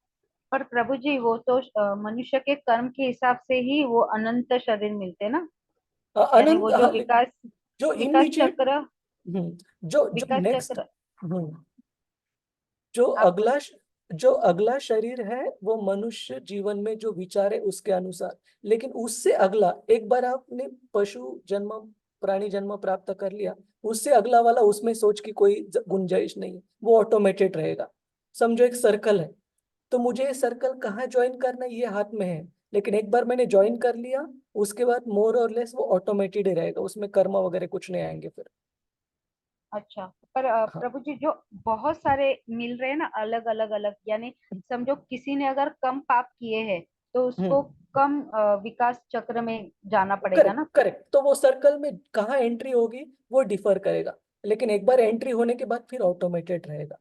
पर प्रभु जी वो तो मनुष्य के कर्म के हिसाब से ही वो अनंत शरीर मिलते हैं ना, यानी अनंत, वो जो हाँ, विकास जो विकास इमीडिएट, चक्र जो जो विकास नेक्स्ट, चक्र जो आप अगला जो अगला शरीर है वो मनुष्य जीवन में जो विचार है उसके अनुसार। लेकिन उससे अगला, एक बार आपने पशु जन्म, प्राणी जन्म प्राप्त कर लिया, उससे अगला वाला उसमें सोच की कोई गुंजाइश नहीं है, वो ऑटोमेटेड रहेगा। समझो एक सर्कल है, तो मुझे ये सर्कल कहाँ ज्वाइन करना है ये हाथ में है, लेकिन एक बार मैंने ज्वाइन कर लिया उसके बाद मोर और लेस वो ऑटोमेटेड ही रहेगा, उसमें कर्म वगैरह कुछ नहीं आएंगे फिर। अच्छा, पर हाँ। प्रभु जी जो बहुत सारे मिल रहे हैं ना अलग अलग अलग, यानी समझो किसी ने अगर कम पाप किए हैं तो उसको हम्म। कम विकास चक्र में जाना पड़ेगा करेक्ट ना फिर। करेक्ट, तो वो सर्कल में कहाँ एंट्री होगी वो डिफर करेगा, लेकिन एक बार एंट्री होने के बाद फिर ऑटोमेटेड रहेगा।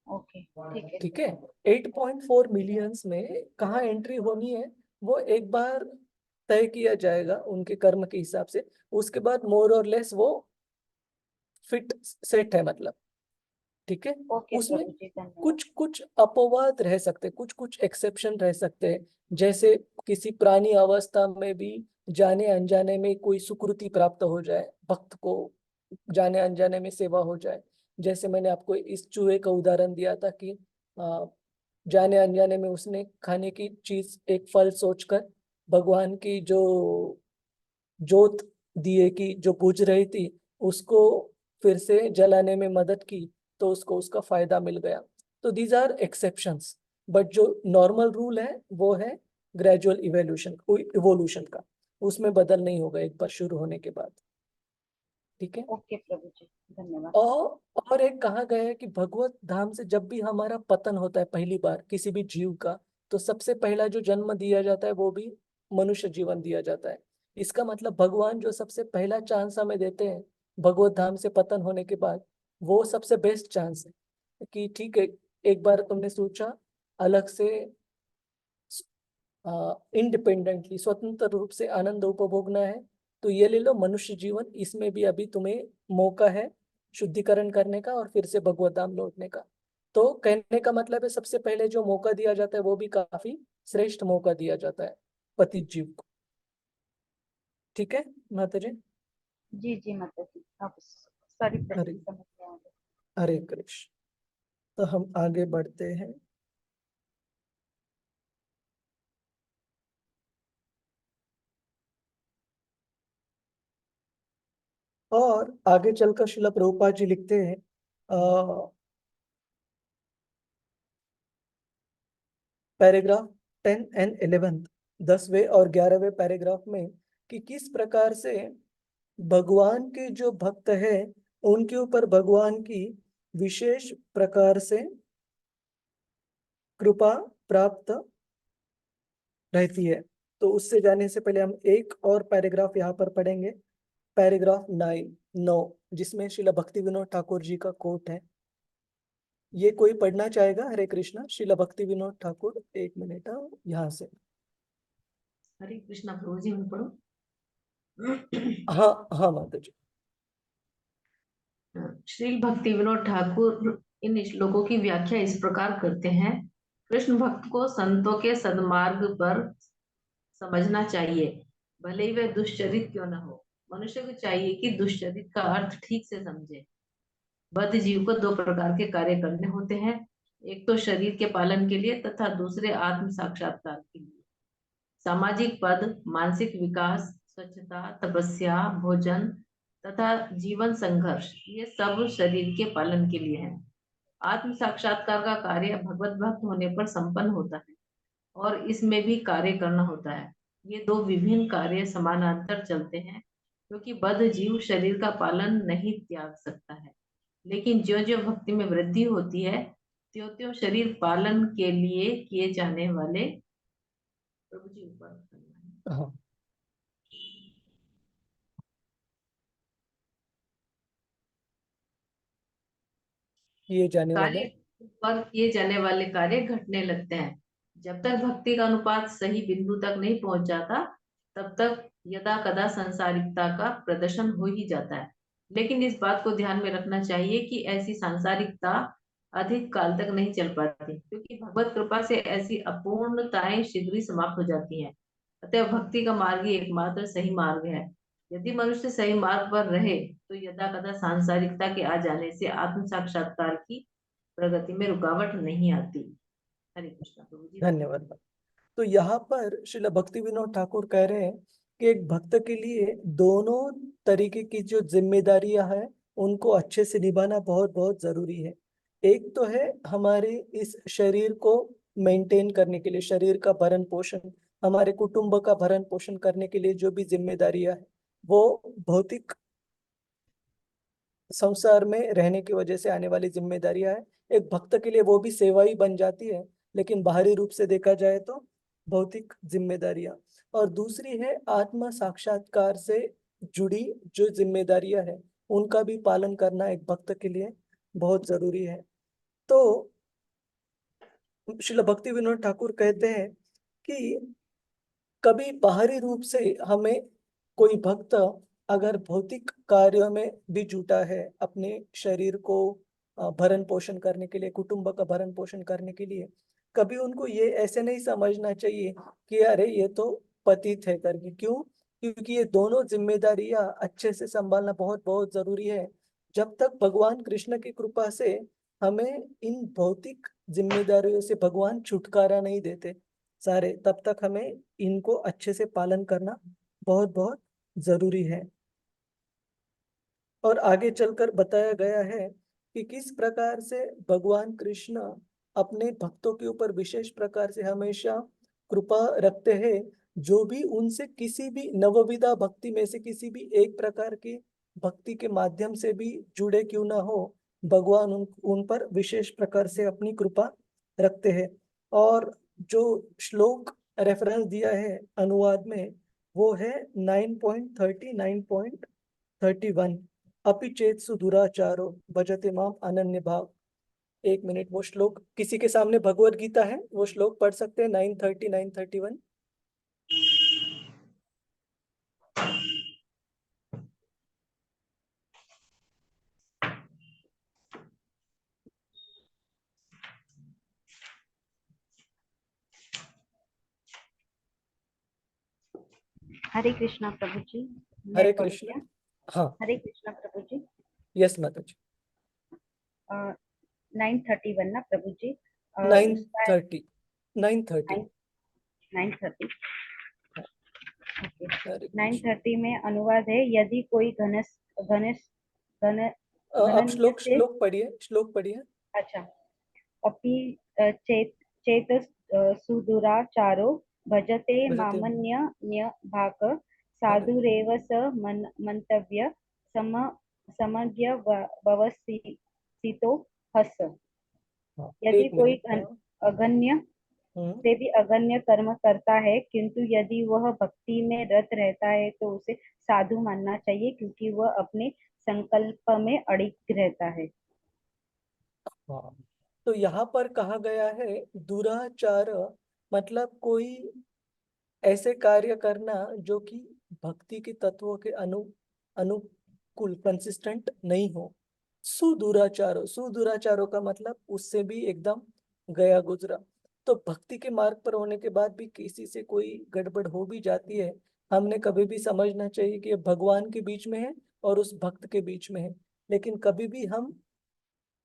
ओके ठीक है ठीक सर। है। 8.4 मिलियंस में कहाँ एंट्री होनी है वो एक बार तय किया जाएगा उनके कर्म के हिसाब से, उसके बाद मोर और लेस वो फिट सेट है मतलब। ठीक है। ओके उसमें प्रभु जी धन्यवाद। कुछ कुछ अपवाद रह सकते, कुछ कुछ एक्सेप्शन रह सकते हैं, जैसे किसी प्राणी अवस्था में भी जाने अनजाने में कोई सुकृति प्राप्त हो जाए, भक्त को जाने अनजाने में सेवा हो जाए। जैसे मैंने आपको इस चूहे का उदाहरण दिया था कि आ, जाने अनजाने में उसने खाने की चीज एक फल सोचकर भगवान की जो जोत दिए की जो बुझ रही थी उसको फिर से जलाने में मदद की, तो उसको उसका फायदा मिल गया। तो दीज आर एक्सेप्शंस, बट जो नॉर्मल रूल है वो है ग्रेजुअल इवोल्यूशन, इवोल्यूशन का, उसमें बदल नहीं होगा एक बार शुरू होने के बाद। ठीक है। ओके प्रभु जी धन्यवाद। और एक कहा गया है कि भगवत धाम से जब भी हमारा पतन होता है पहली बार किसी भी जीव का, तो सबसे पहला जो जन्म दिया जाता है वो भी मनुष्य जीवन दिया जाता है। इसका मतलब भगवान जो सबसे पहला चांस हमें देते हैं भगवत धाम से पतन होने के बाद, वो सबसे बेस्ट चांस है कि ठीक है, एक बार तुमने सोचा अलग से इंडिपेंडेंटली स्वतंत्र रूप से आनंद उपभोगना है, तो ये ले लो मनुष्य जीवन, इसमें भी अभी तुम्हें मौका है शुद्धिकरण करने का और फिर से भगवत धाम लौटने का। तो कहने का मतलब है सबसे पहले जो मौका दिया जाता है वो भी काफी श्रेष्ठ मौका दिया जाता है पतित जीव को। ठीक है माता जी। जी जी माता जी, आप सारी हरे प्रश्न समझ में आ गए। हरे कृष्ण। तो हम आगे बढ़ते हैं। और आगे चलकर श्रील प्रभुपाद जी लिखते हैं पैराग्राफ 10 एंड 11, 10वें और 11वें पैराग्राफ में, कि किस प्रकार से भगवान के जो भक्त है उनके ऊपर भगवान की विशेष प्रकार से कृपा प्राप्त रहती है। तो उससे जाने से पहले हम एक और पैराग्राफ यहाँ पर पढ़ेंगे, पैराग्राफ 9, जिसमें श्रील भक्ति विनोद ठाकुर जी का कोट है। ये कोई पढ़ना चाहेगा? हरे कृष्णा, श्रील भक्ति विनोद ठाकुर, 1 मिनट यहाँ से। हरे कृष्णा प्रभु जी, मैं पढ़ूं? हाँ हाँ माता जी। श्री भक्ति विनोद ठाकुर इन श्लोकों की व्याख्या इस प्रकार करते हैं। कृष्ण भक्त को संतों के सद्मार्ग पर समझना चाहिए, भले ही वह दुष्चरित क्यों न हो। मनुष्य को चाहिए कि दुष्चरित का अर्थ ठीक से समझे। बद्ध जीव को 2 प्रकार के कार्य करने होते हैं। एक तो शरीर के पालन के लिए तथा दूसरे आत्म साक्षात्कार के लिए। सामाजिक पद, मानसिक विकास, स्वच्छता, तपस्या, भोजन तथा जीवन संघर्ष, ये सब शरीर के पालन के लिए है। आत्म साक्षात्कार का कार्य भगवत भक्त होने पर संपन्न होता है और इसमें भी कार्य करना होता है। ये दो विभिन्न कार्य समानांतर चलते हैं, क्योंकि बद्ध जीव शरीर का पालन नहीं त्याग सकता है, लेकिन ज्यों ज्यों भक्ति में वृद्धि होती है त्यों त्यों शरीर पालन के लिए किए जाने वाले प्रभु जी ऊपर हाँ, किए जाने वाले कार्य पर किए जाने वाले कार्य घटने लगते हैं। जब तक भक्ति का अनुपात सही बिंदु तक नहीं पहुंच जाता तब तक यदा कदा सांसारिकता का प्रदर्शन हो ही जाता है। लेकिन इस बात को ध्यान में रखना चाहिए कि ऐसी सांसारिकता अधिक काल तक नहीं चल पाती, क्योंकि भगवत कृपा से ऐसी अपूर्णताएं शीघ्र ही समाप्त हो जाती हैं। अतः भक्ति का मार्ग ही एकमात्र सही मार्ग है। यदि मनुष्य सही मार्ग पर रहे तो यदा कदा सांसारिकता के आ जाने से आत्म साक्षात्कार की प्रगति में रुकावट नहीं आती। हरे कृष्णा प्रभु जी। धन्यवाद। तो यहाँ पर श्रील भक्ति विनोद ठाकुर कह रहे हैं कि एक भक्त के लिए दोनों तरीके की जो जिम्मेदारियां हैं उनको अच्छे से निभाना बहुत बहुत जरूरी है। एक तो है हमारे इस शरीर को मेंटेन करने के लिए, शरीर का भरण पोषण, हमारे कुटुंब का भरण पोषण करने के लिए जो भी जिम्मेदारियां है वो भौतिक संसार में रहने की वजह से आने वाली जिम्मेदारियां है। एक भक्त के लिए वो भी सेवा ही बन जाती है, लेकिन बाहरी रूप से देखा जाए तो भौतिक जिम्मेदारियां। और दूसरी है आत्म साक्षात्कार से जुड़ी जो जिम्मेदारियां है उनका भी पालन करना एक भक्त के लिए बहुत जरूरी है। तो श्रील भक्ति विनोद ठाकुर कहते हैं कि कभी बाहरी रूप से हमें कोई भक्त अगर भौतिक कार्यों में भी जुटा है, अपने शरीर को भरण पोषण करने के लिए, कुटुंब का भरण पोषण करने के लिए, कभी उनको ये ऐसे नहीं समझना चाहिए कि अरे ये तो पतित है करके। क्यों? क्योंकि ये दोनों जिम्मेदारियां अच्छे से संभालना बहुत बहुत जरूरी है। जब तक भगवान कृष्ण की कृपा से हमें इन भौतिक जिम्मेदारियों से भगवान छुटकारा नहीं देते सारे, तब तक हमें इनको अच्छे से पालन करना बहुत बहुत जरूरी है। और आगे चलकर बताया गया है कि किस प्रकार से भगवान कृष्ण अपने भक्तों के ऊपर विशेष प्रकार से हमेशा कृपा रखते हैं। जो भी उनसे किसी भी नवविधा भक्ति में से किसी भी एक प्रकार की भक्ति के माध्यम से भी जुड़े क्यों ना हो, भगवान उन पर विशेष प्रकार से अपनी कृपा रखते हैं। और जो श्लोक रेफरेंस दिया है अनुवाद में वो है 9.30 9.31 अपि चेत्सु दुराचारो भजते माम अनन्य भाव। एक मिनट, वो श्लोक किसी के सामने भगवत गीता है, वो श्लोक पढ़ सकते हैं 9:30 9:31। हरे कृष्णा प्रभु जी। मैं हरे पढ़ूं कृष्ण। क्या? हाँ, हरे कृष्णा प्रभु जी। यस माता जी। 9:31 ना प्रभु जी? उसका 9:30 9:30। 9:30। हरे कृष्ण। 9:30 में अनुवाद है, यदि कोई आप घनन्य से, श्लोक पढ़िए, श्लोक पढ़िए। अच्छा, अपि चेत सुदुराचारो भजते भजते मामन्य भाग साधुरेव स मंतव्य समज्ञ व्यवसितो हस। हाँ, यदि एक कोई मिनट। अगण्य से भी अगण्य कर्म करता है, किंतु यदि वह भक्ति में रत रहता है तो उसे साधु मानना चाहिए, क्योंकि वह अपने संकल्प में अड़िग रहता है। हाँ, तो यहाँ पर कहा गया है दुराचार मतलब कोई ऐसे कार्य करना जो कि भक्ति के तत्वों के अनुकूल कंसिस्टेंट नहीं हो। सुदुराचारों का मतलब उससे भी एकदम गया गुजरा। तो भक्ति के मार्ग पर होने के बाद भी किसी से कोई गड़बड़ हो भी जाती है, हमने कभी भी समझना चाहिए कि ये भगवान के बीच में है और उस भक्त के बीच में है। लेकिन कभी भी हम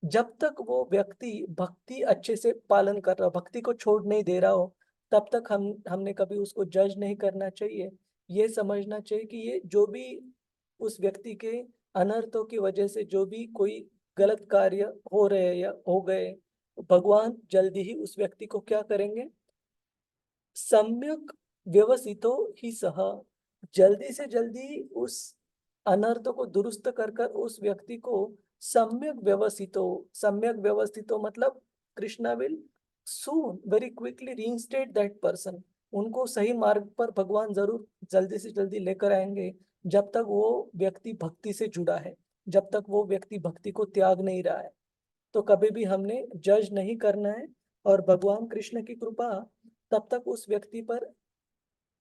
जब तक वो व्यक्ति भक्ति अच्छे से पालन कर रहा हो, भक्ति को छोड़ नहीं दे रहा हो, तब तक हमने कभी उसको जज नहीं करना चाहिए। ये समझना चाहिए कि ये जो भी उस व्यक्ति के अनर्थों की वजह से जो भी कोई गलत कार्य हो रहे हैं या हो गए, भगवान जल्दी ही उस व्यक्ति को क्या करेंगे, सम्यक व्यवसितो ही सह, जल्दी से जल्दी उस अनर्थ को दुरुस्त कर कर उस व्यक्ति को सम्यक व्यवस्थितो मतलब Krishna will soon very quickly reinstate that person. उनको सही मार्ग पर भगवान जरूर जल्दी से जल्दी लेकर आएंगे, जब तक वो व्यक्ति भक्ति से जुड़ा है, जब तक वो व्यक्ति भक्ति को त्याग नहीं रहा है। तो कभी भी हमने जज नहीं करना है, और भगवान कृष्ण की कृपा तब तक उस व्यक्ति पर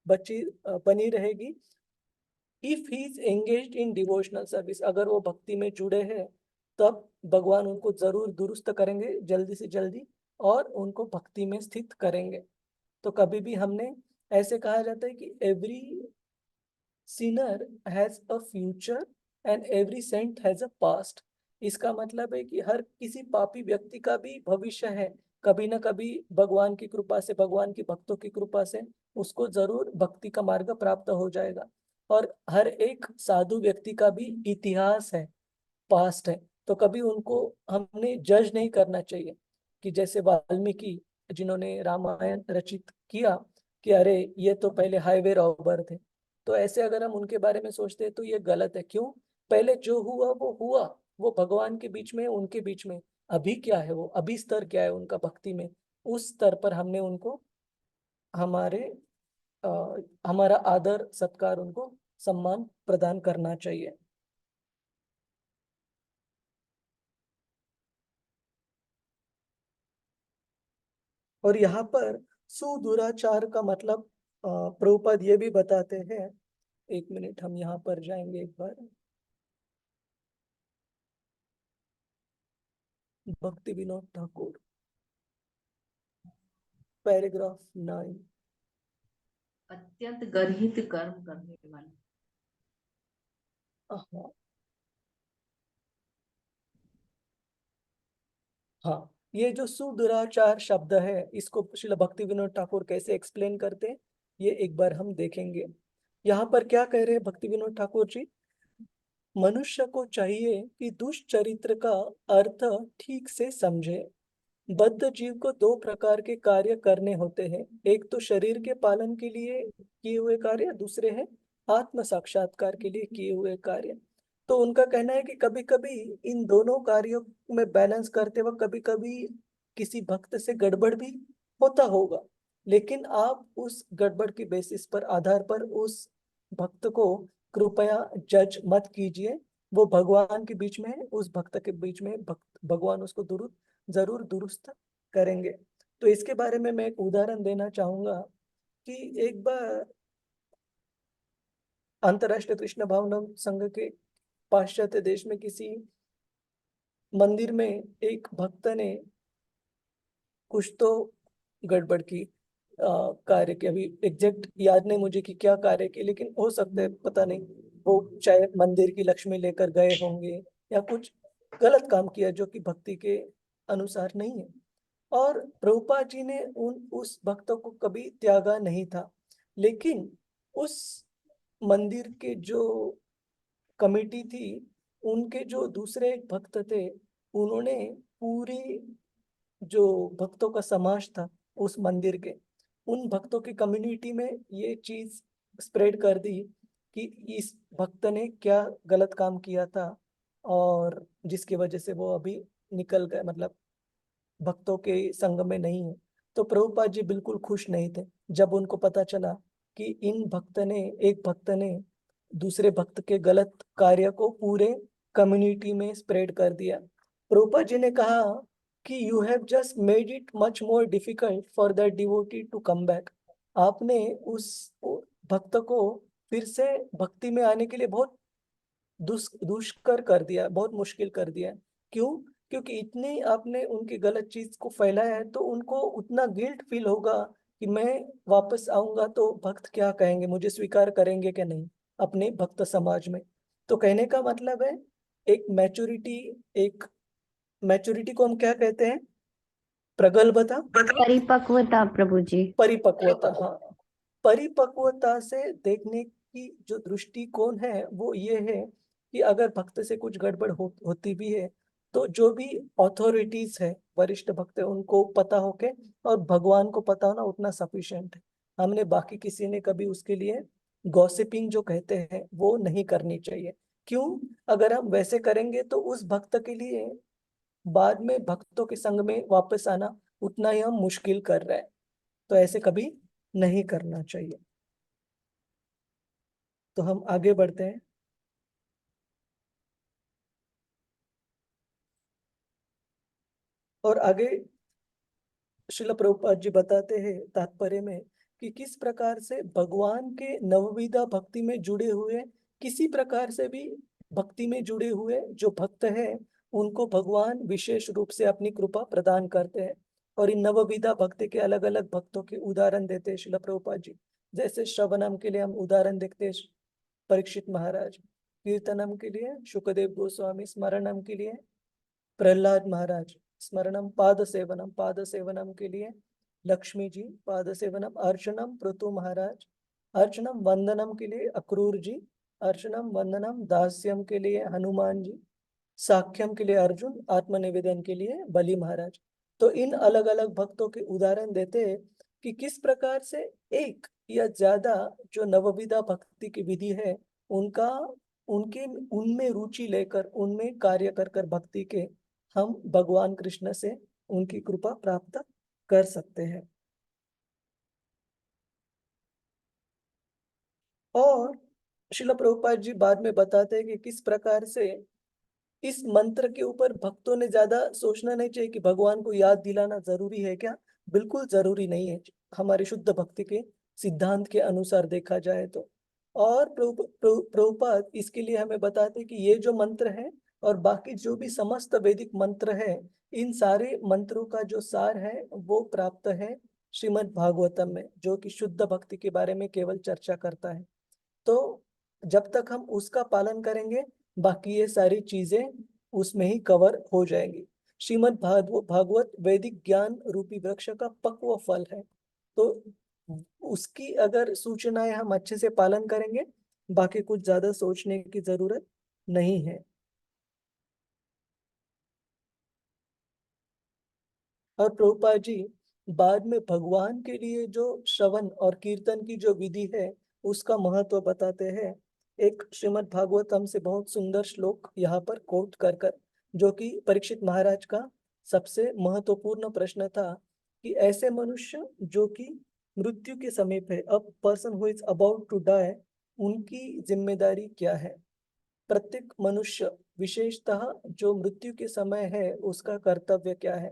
बनी रहेगी if he is engaged in devotional service. अगर वो भक्ति में जुड़े हैं तब भगवान उनको जरूर दुरुस्त करेंगे जल्दी से जल्दी और उनको भक्ति में स्थित करेंगे। तो कभी भी हमने ऐसे कहा जाता है कि every sinner has a future and every saint has a past. इसका मतलब है कि हर किसी पापी व्यक्ति का भी भविष्य है, कभी ना कभी भगवान की कृपा से, भगवान की भक्तों की कृपा से उसको जरूर भक्ति का मार्ग प्राप्त हो जाएगा। और हर एक साधु व्यक्ति का भी इतिहास है, पास्ट है। तो कभी उनको हमने जज नहीं करना चाहिए कि जैसे वाल्मीकि जिन्होंने रामायण रचित किया कि अरे ये तो पहले हाईवे रॉबर थे, तो ऐसे अगर हम उनके बारे में सोचते हैं तो ये गलत है। क्यों? पहले जो हुआ वो हुआ, वो भगवान के बीच में, उनके बीच में। अभी क्या है, वो अभी स्तर क्या है उनका भक्ति में, उस स्तर पर हमने उनको हमारे हमारा आदर सत्कार, उनको सम्मान प्रदान करना चाहिए। और यहाँ पर सुदुराचार का मतलब प्रभुपाद ये भी बताते हैं। एक मिनट, हम यहाँ पर जाएंगे एक बार। भक्ति विनोद ठाकुर, पैराग्राफ 9। अत्यंत गर्हित कर्म करने वाले। हाँ हाँ, ये जो सुदुराचार शब्द है इसको श्रील भक्ति विनोद ठाकुर कैसे एक्सप्लेन करते हैं, ये एक बार हम देखेंगे। यहाँ पर क्या कह रहे हैं भक्ति विनोद ठाकुर जी, मनुष्य को चाहिए कि दुष्चरित्र का अर्थ ठीक से समझे। बद्ध जीव को दो प्रकार के कार्य करने होते हैं, एक तो शरीर के पालन के लिए किए हुए कार्य, दूसरे हैं आत्म साक्षात्कार के लिए किए हुए कार्य। तो उनका कहना है कि कभी कभी इन दोनों कार्यों में बैलेंस करते वक्त कभी कभी किसी भक्त से गड़बड़ भी होता होगा, लेकिन आप उस गड़बड़ की बेसिस पर, आधार पर उस भक्त को कृपया जज मत कीजिए। वो भगवान के बीच में है, उस भक्त के बीच में भगवान उसको जरूर दुरुस्त करेंगे। तो इसके बारे में मैं एक उदाहरण देना चाहूंगा कि एक बार अंतरराष्ट्रीय कृष्ण भावना संघ के पाश्चात्य देश में किसी मंदिर में एक भक्त ने कुछ तो गड़बड़ की कार्य की, अभी एग्जैक्ट याद नहीं मुझे कि क्या कार्य की, लेकिन हो सकता है, पता नहीं, वो शायद मंदिर की लक्ष्मी लेकर गए होंगे या कुछ गलत काम किया जो कि भक्ति के अनुसार नहीं है। और प्रभुपाद जी ने उस भक्तों को कभी त्यागा नहीं था, लेकिन उस मंदिर के जो कमेटी थी, उनके जो दूसरे एक भक्त थे, उन्होंने पूरी जो भक्तों का समाज था उस मंदिर के, उन भक्तों की कम्युनिटी में ये चीज स्प्रेड कर दी कि इस भक्त ने क्या गलत काम किया था, और जिसकी वजह से वो अभी निकल गए, मतलब भक्तों के संग में नहीं है। तो प्रभुपाद जी बिल्कुल खुश नहीं थे जब उनको पता चला कि एक भक्त ने दूसरे भक्त के गलत कार्य को पूरे कम्युनिटी में स्प्रेड कर दिया। प्रभुपाद जी ने कहा कि you have just made it much more difficult for that devotee to come back. आपने उस भक्त को फिर से भक्ति में आने के लिए बहुत दुष्कर कर दिया, बहुत मुश्किल कर दिया। क्यों? क्योंकि इतनी आपने उनकी गलत चीज को फैलाया है, तो उनको उतना गिल्ट फील होगा कि मैं वापस आऊंगा तो भक्त क्या कहेंगे, मुझे स्वीकार करेंगे कि नहीं अपने भक्त समाज में। तो कहने का मतलब है एक मैच्योरिटी, एक मैच्योरिटी को हम क्या कहते हैं? प्रगल्भता, परिपक्वता प्रभु जी। परिपक्वता। हाँ, परिपक्वता से देखने की जो दृष्टिकोण है वो ये है कि अगर भक्त से कुछ गड़बड़ होती भी है तो जो भी अथॉरिटीज है, वरिष्ठ भक्त है, उनको पता हो के और भगवान को पता होना उतना सफिशिएंट है। हमने बाकी किसी ने कभी उसके लिए गॉसिपिंग जो कहते हैं वो नहीं करनी चाहिए। क्यों? अगर हम वैसे करेंगे तो उस भक्त के लिए बाद में भक्तों के संग में वापस आना उतना ही हम मुश्किल कर रहे हैं। तो ऐसे कभी नहीं करना चाहिए। तो हम आगे बढ़ते हैं। और आगे श्रील प्रभुपाद जी बताते हैं तात्पर्य में कि किस प्रकार से भगवान के नवविधा भक्ति में जुड़े हुए, किसी प्रकार से भी भक्ति में जुड़े हुए जो भक्त हैं उनको भगवान विशेष रूप से अपनी कृपा प्रदान करते हैं। और इन नवविधा भक्ति के अलग अलग भक्तों के उदाहरण देते हैं श्रील प्रभुपाद जी। जैसे श्रवणम के लिए हम उदाहरण देखते हैं परीक्षित महाराज, कीर्तनम के लिए शुकदेव गोस्वामी, स्मरणम के लिए प्रहलाद महाराज, स्मरणम पाद सेवनम के लिए लक्ष्मी जी, पाद सेवनम अर्चनम पृथु महाराज, अर्चनम वंदनम के लिए अक्रूर जी, अर्चनम वंदनम दास्यम के लिए हनुमान जी, साख्यम के लिए अर्जुन, आत्मनिवेदन के लिए बलि महाराज। तो इन अलग अलग भक्तों के उदाहरण देते हैं कि किस प्रकार से एक या ज्यादा जो नवविधा भक्ति की विधि है उनका उनके उनमें रुचि लेकर उनमें कार्य कर कर भक्ति के हम भगवान कृष्ण से उनकी कृपा प्राप्त कर सकते हैं। और श्रील प्रभुपाद जी बाद में बताते हैं कि किस प्रकार से इस मंत्र के ऊपर भक्तों ने ज्यादा सोचना नहीं चाहिए कि भगवान को याद दिलाना जरूरी है क्या। बिल्कुल जरूरी नहीं है हमारे शुद्ध भक्ति के सिद्धांत के अनुसार देखा जाए तो। और प्रभुपाद इसके लिए हमें बताते हैं कि ये जो मंत्र है और बाकी जो भी समस्त वैदिक मंत्र है, इन सारे मंत्रों का जो सार है वो प्राप्त है श्रीमद् भागवतम में, जो कि शुद्ध भक्ति के बारे में केवल चर्चा करता है। तो जब तक हम उसका पालन करेंगे बाकी ये सारी चीजें उसमें ही कवर हो जाएंगी। श्रीमद् भागवत वैदिक ज्ञान रूपी वृक्ष का पक्व फल है। तो उसकी अगर सूचनाएं हम अच्छे से पालन करेंगे बाकी कुछ ज्यादा सोचने की जरूरत नहीं है। और प्रभुपाद जी बाद में भगवान के लिए जो श्रवण और कीर्तन की जो विधि है उसका महत्व बताते हैं। एक श्रीमद् भागवतम से बहुत सुंदर श्लोक यहाँ पर कोट कर जो कि परीक्षित महाराज का सबसे महत्वपूर्ण प्रश्न था कि ऐसे मनुष्य जो कि मृत्यु के समीप है, a person who is about to die, उनकी जिम्मेदारी क्या है। प्रत्येक मनुष्य विशेषतः जो मृत्यु के समय है उसका कर्तव्य क्या है।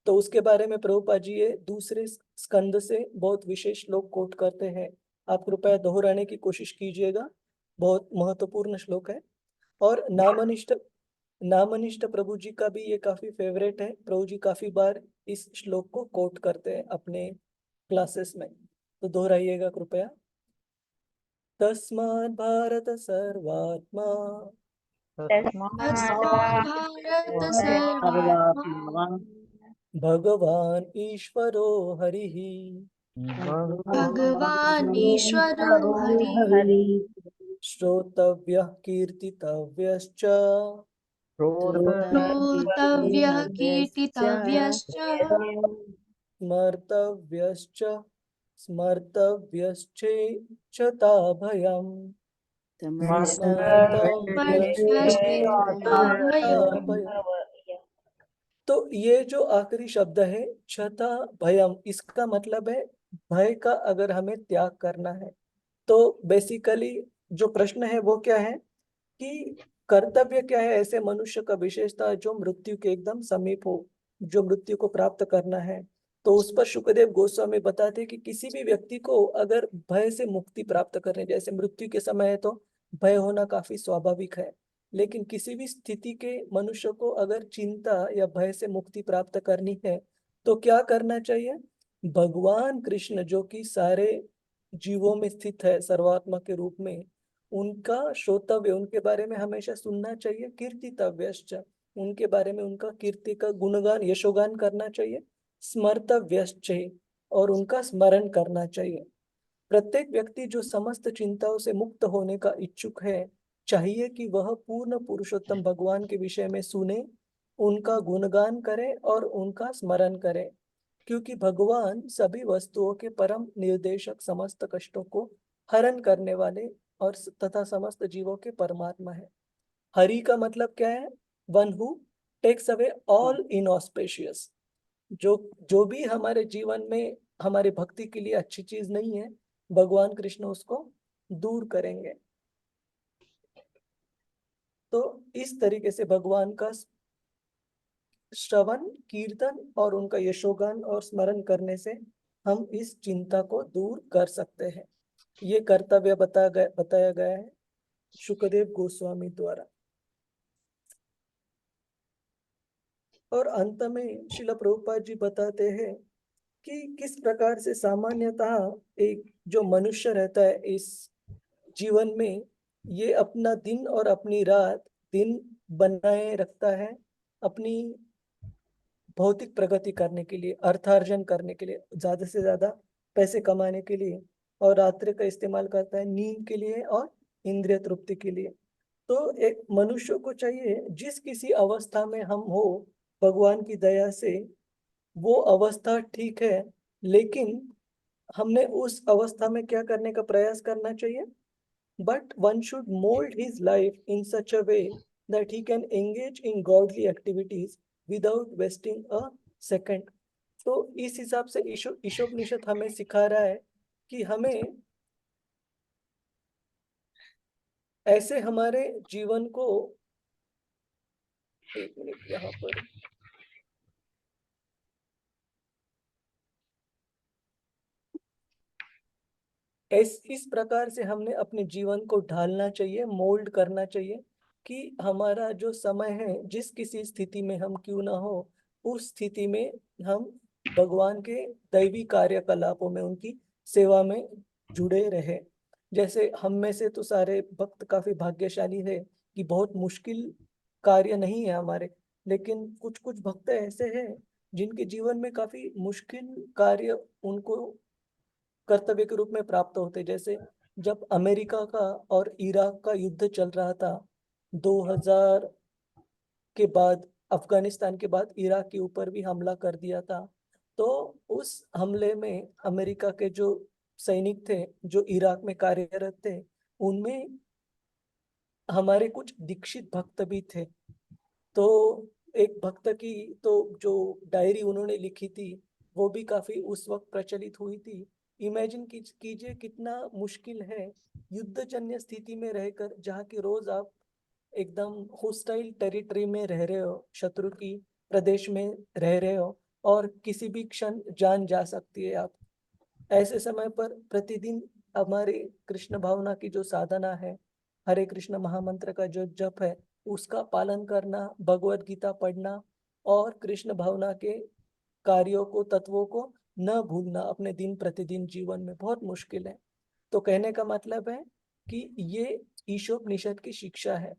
तो उसके बारे में प्रभुपाद जी ये दूसरे स्कंद से बहुत विशेष श्लोक कोट करते हैं। आप कृपया दोहराने की कोशिश कीजिएगा, बहुत महत्वपूर्ण श्लोक है। और नामनिष्ठ प्रभु जी का भी ये काफी फेवरेट है। प्रभु जी काफी बार इस श्लोक को कोट करते हैं अपने क्लासेस में, तो दोहराइएगा कृपया। तस्मात् भारत सर्वात्मा तस्मात् भारत सर्वात्मा भगवान ईश्वरो हरिः भगवान् ईश्वरो हरिः श्रोतव्यः कीर्तितव्यश्च श्रोतव्यः कीर्तितव्यश्च स्मर्तव्यश्च स्मर्तव्यश्चेच्छता भयम् स्मर्तव्यश्चेच्छता भयम्। तो ये जो आखिरी शब्द है क्षता भयम, इसका मतलब है भय का अगर हमें त्याग करना है। तो बेसिकली जो प्रश्न है वो क्या है कि कर्तव्य क्या है ऐसे मनुष्य का, विशेषता जो मृत्यु के एकदम समीप हो, जो मृत्यु को प्राप्त करना है। तो उस पर शुकदेव गोस्वामी बताते हैं कि किसी भी व्यक्ति को अगर भय से मुक्ति प्राप्त करने, जैसे मृत्यु के समय है तो भय होना काफी स्वाभाविक है, लेकिन किसी भी स्थिति के मनुष्य को अगर चिंता या भय से मुक्ति प्राप्त करनी है तो क्या करना चाहिए। भगवान कृष्ण जो कि सारे जीवों में स्थित है सर्वात्मा के रूप में, उनका श्रोतव्य, उनके बारे में हमेशा सुनना चाहिए। कीर्तितव्यश्च, उनके बारे में उनका कीर्ति का गुणगान यशोगान करना चाहिए। स्मर्तव्यश्चैव, और उनका स्मरण करना चाहिए। प्रत्येक व्यक्ति जो समस्त चिंताओं से मुक्त होने का इच्छुक है, चाहिए कि वह पूर्ण पुरुषोत्तम भगवान के विषय में सुने, उनका गुणगान करे और उनका स्मरण करे, क्योंकि भगवान सभी वस्तुओं के परम निर्देशक, समस्त कष्टों को हरण करने वाले और तथा समस्त जीवों के परमात्मा है। हरि का मतलब क्या है? One who takes away all inauspicious. जो जो भी हमारे जीवन में हमारे भक्ति के लिए अच्छी चीज नहीं है, भगवान कृष्ण उसको दूर करेंगे। तो इस तरीके से भगवान का श्रवण, कीर्तन और उनका यशोगान और स्मरण करने से हम इस चिंता को दूर कर सकते हैं। ये कर्तव्य बताया गया है शुकदेव गोस्वामी द्वारा। और अंत में शिला प्रभुपाद जी बताते हैं कि किस प्रकार से सामान्यतः एक जो मनुष्य रहता है इस जीवन में, ये अपना दिन और अपनी रात दिन बनाए रखता है अपनी भौतिक प्रगति करने के लिए, अर्थार्जन करने के लिए, ज्यादा से ज्यादा पैसे कमाने के लिए, और रात्रि का इस्तेमाल करता है नींद के लिए और इंद्रिय तृप्ति के लिए। तो एक मनुष्य को चाहिए जिस किसी अवस्था में हम हो, भगवान की दया से वो अवस्था ठीक है, लेकिन हमने उस अवस्था में क्या करने का प्रयास करना चाहिए? But one should mold his life in such a way that he can engage in godly activities without wasting a second. तो इस हिसाब से ईशोपनिषद हमें सिखा रहा है कि हमें ऐसे हमारे जीवन को, एक मिनट यहाँ पर, इस प्रकार से हमने अपने जीवन को ढालना चाहिए, मोल्ड करना चाहिए कि हमारा जो समय है, जिस किसी स्थिति में हम क्यों ना हो, उस स्थिति में हम भगवान के दैवी कार्यकलापों में, उनकी सेवा में जुड़े रहे। जैसे हम में से तो सारे भक्त काफी भाग्यशाली है कि बहुत मुश्किल कार्य नहीं है हमारे, लेकिन कुछ कुछ भक्त ऐसे हैं जिनके जीवन में काफी मुश्किल कार्य उनको कर्तव्य के रूप में प्राप्त होते। जैसे जब अमेरिका का और इराक का युद्ध चल रहा था 2000 के बाद, अफगानिस्तान के बाद इराक के ऊपर भी हमला कर दिया था। तो उस हमले में अमेरिका के जो सैनिक थे जो इराक में कार्यरत थे, उनमें हमारे कुछ दीक्षित भक्त भी थे। तो एक भक्त की तो जो डायरी उन्होंने लिखी थी वो भी काफी उस वक्त प्रचलित हुई थी। इमेजिन कीजिए कितना मुश्किल है युद्धजन्य स्थिति में रहकर, जहाँ की रोज आप एकदम होस्टाइल टेरिटरी में रह रहे हो, शत्रु की प्रदेश में रह रहे हो, और किसी भी क्षण जान जा सकती है आप। ऐसे समय पर प्रतिदिन हमारे कृष्ण भावना की जो साधना है, हरे कृष्ण महामंत्र का जो जप है, उसका पालन करना, भगवत गीता पढ़ना और कृष्ण भावना के कार्यों को, तत्वों को न भूलना अपने दिन प्रतिदिन जीवन में बहुत मुश्किल है। तो कहने का मतलब है कि ये ईशोपनिषद की शिक्षा है।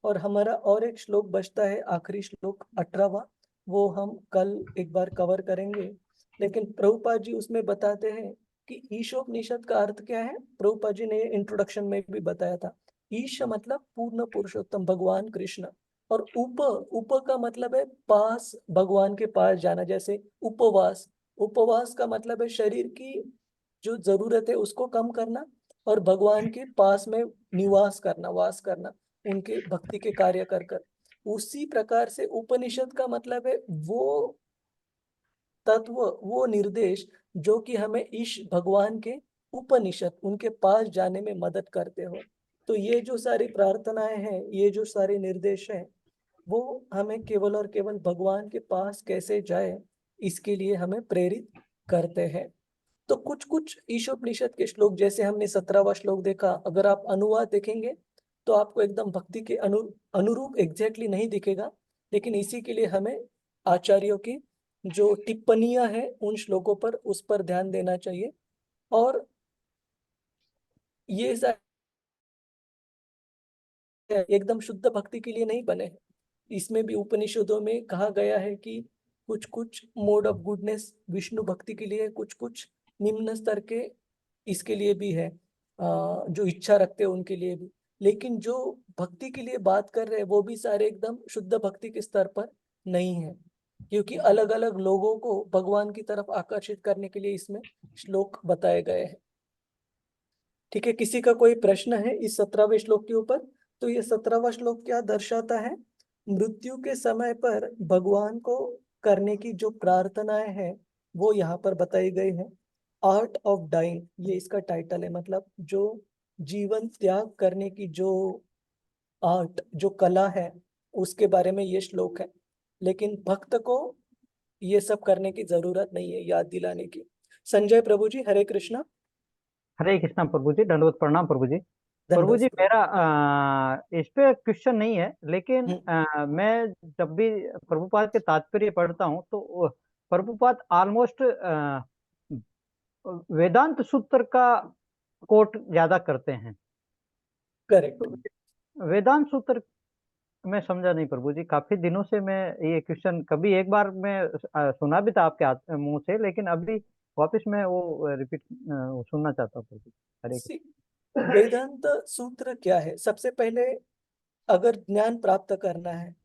और हमारा और एक श्लोक बचता है, आखिरी श्लोक 18वां, वो हम कल एक बार कवर करेंगे। लेकिन प्रभुपाद जी उसमें बताते हैं कि ईशोपनिषद का अर्थ क्या है। प्रभुपाद जी ने इंट्रोडक्शन में भी बताया था। ईश मतलब पूर्ण पुरुषोत्तम भगवान कृष्ण, और उप उप का मतलब है पास, भगवान के पास जाना। जैसे उपवास, उपवास का मतलब है शरीर की जो जरूरत है उसको कम करना और भगवान के पास में निवास करना, वास करना, उनके भक्ति के कार्य कर कर। उसी प्रकार से उपनिषद का मतलब है वो तत्व, वो निर्देश जो कि हमें ईश भगवान के उपनिषद, उनके पास जाने में मदद करते हो। तो ये जो सारी प्रार्थनाएं हैं, ये जो सारे निर्देश हैं, वो हमें केवल और केवल भगवान के पास कैसे जाए, इसके लिए हमें प्रेरित करते हैं। तो कुछ कुछ ईशोपनिषद के श्लोक, जैसे हमने 17वां श्लोक देखा, अगर आप अनुवाद देखेंगे तो आपको एकदम भक्ति के अनुरूप एग्जैक्टली नहीं दिखेगा, लेकिन इसी के लिए हमें आचार्यों की जो टिप्पणियां हैं उन श्लोकों पर, उस पर ध्यान देना चाहिए। और ये एकदम शुद्ध भक्ति के लिए नहीं बने हैं, इसमें भी उपनिषदों में कहा गया है कि कुछ कुछ मोड ऑफ गुडनेस विष्णु भक्ति के लिए, कुछ कुछ निम्न स्तर के इसके लिए भी है, जो इच्छा रखते हैं उनके लिए भी। लेकिन जो भक्ति के लिए बात कर रहे हैं वो भी सारे एकदम शुद्ध भक्ति के स्तर पर नहीं है, क्योंकि अलग अलग लोगों को भगवान की तरफ आकर्षित करने के लिए इसमें श्लोक बताए गए हैं। ठीक है, किसी का कोई प्रश्न है इस 17वें श्लोक के ऊपर? तो ये 17वां श्लोक क्या दर्शाता है? मृत्यु के समय पर भगवान को करने की जो प्रार्थनाएं हैं वो यहाँ पर बताई गई है। आर्ट ऑफ डाइंग, ये इसका टाइटल है, मतलब जो जीवन त्याग करने की जो आर्ट, जो कला है, उसके बारे में ये श्लोक है। लेकिन भक्त को ये सब करने की जरूरत नहीं है, याद दिलाने की। संजय प्रभु जी, हरे कृष्णा। हरे कृष्णा प्रभु जी, दंडवत प्रणाम प्रभु जी। प्रभु जी, धन्यवाद प्रभु। मेरा इस पे क्वेश्चन नहीं है, लेकिन मैं जब भी प्रभुपाद के तात्पर्य पढ़ता हूँ तो प्रभुपाद ऑलमोस्ट वेदांत सूत्र का कोट ज्यादा करते हैं। करेक्ट। तो वेदांत सूत्र मैं समझा नहीं प्रभु जी, काफी दिनों से मैं ये क्वेश्चन, कभी एक बार मैं सुना भी था आपके मुंह से, लेकिन अभी वापस मैं वो रिपीट सुनना चाहता हूँ प्रभु। हरे कृष्ण। वेदांत सूत्र क्या है? सबसे पहले अगर ज्ञान प्राप्त करना है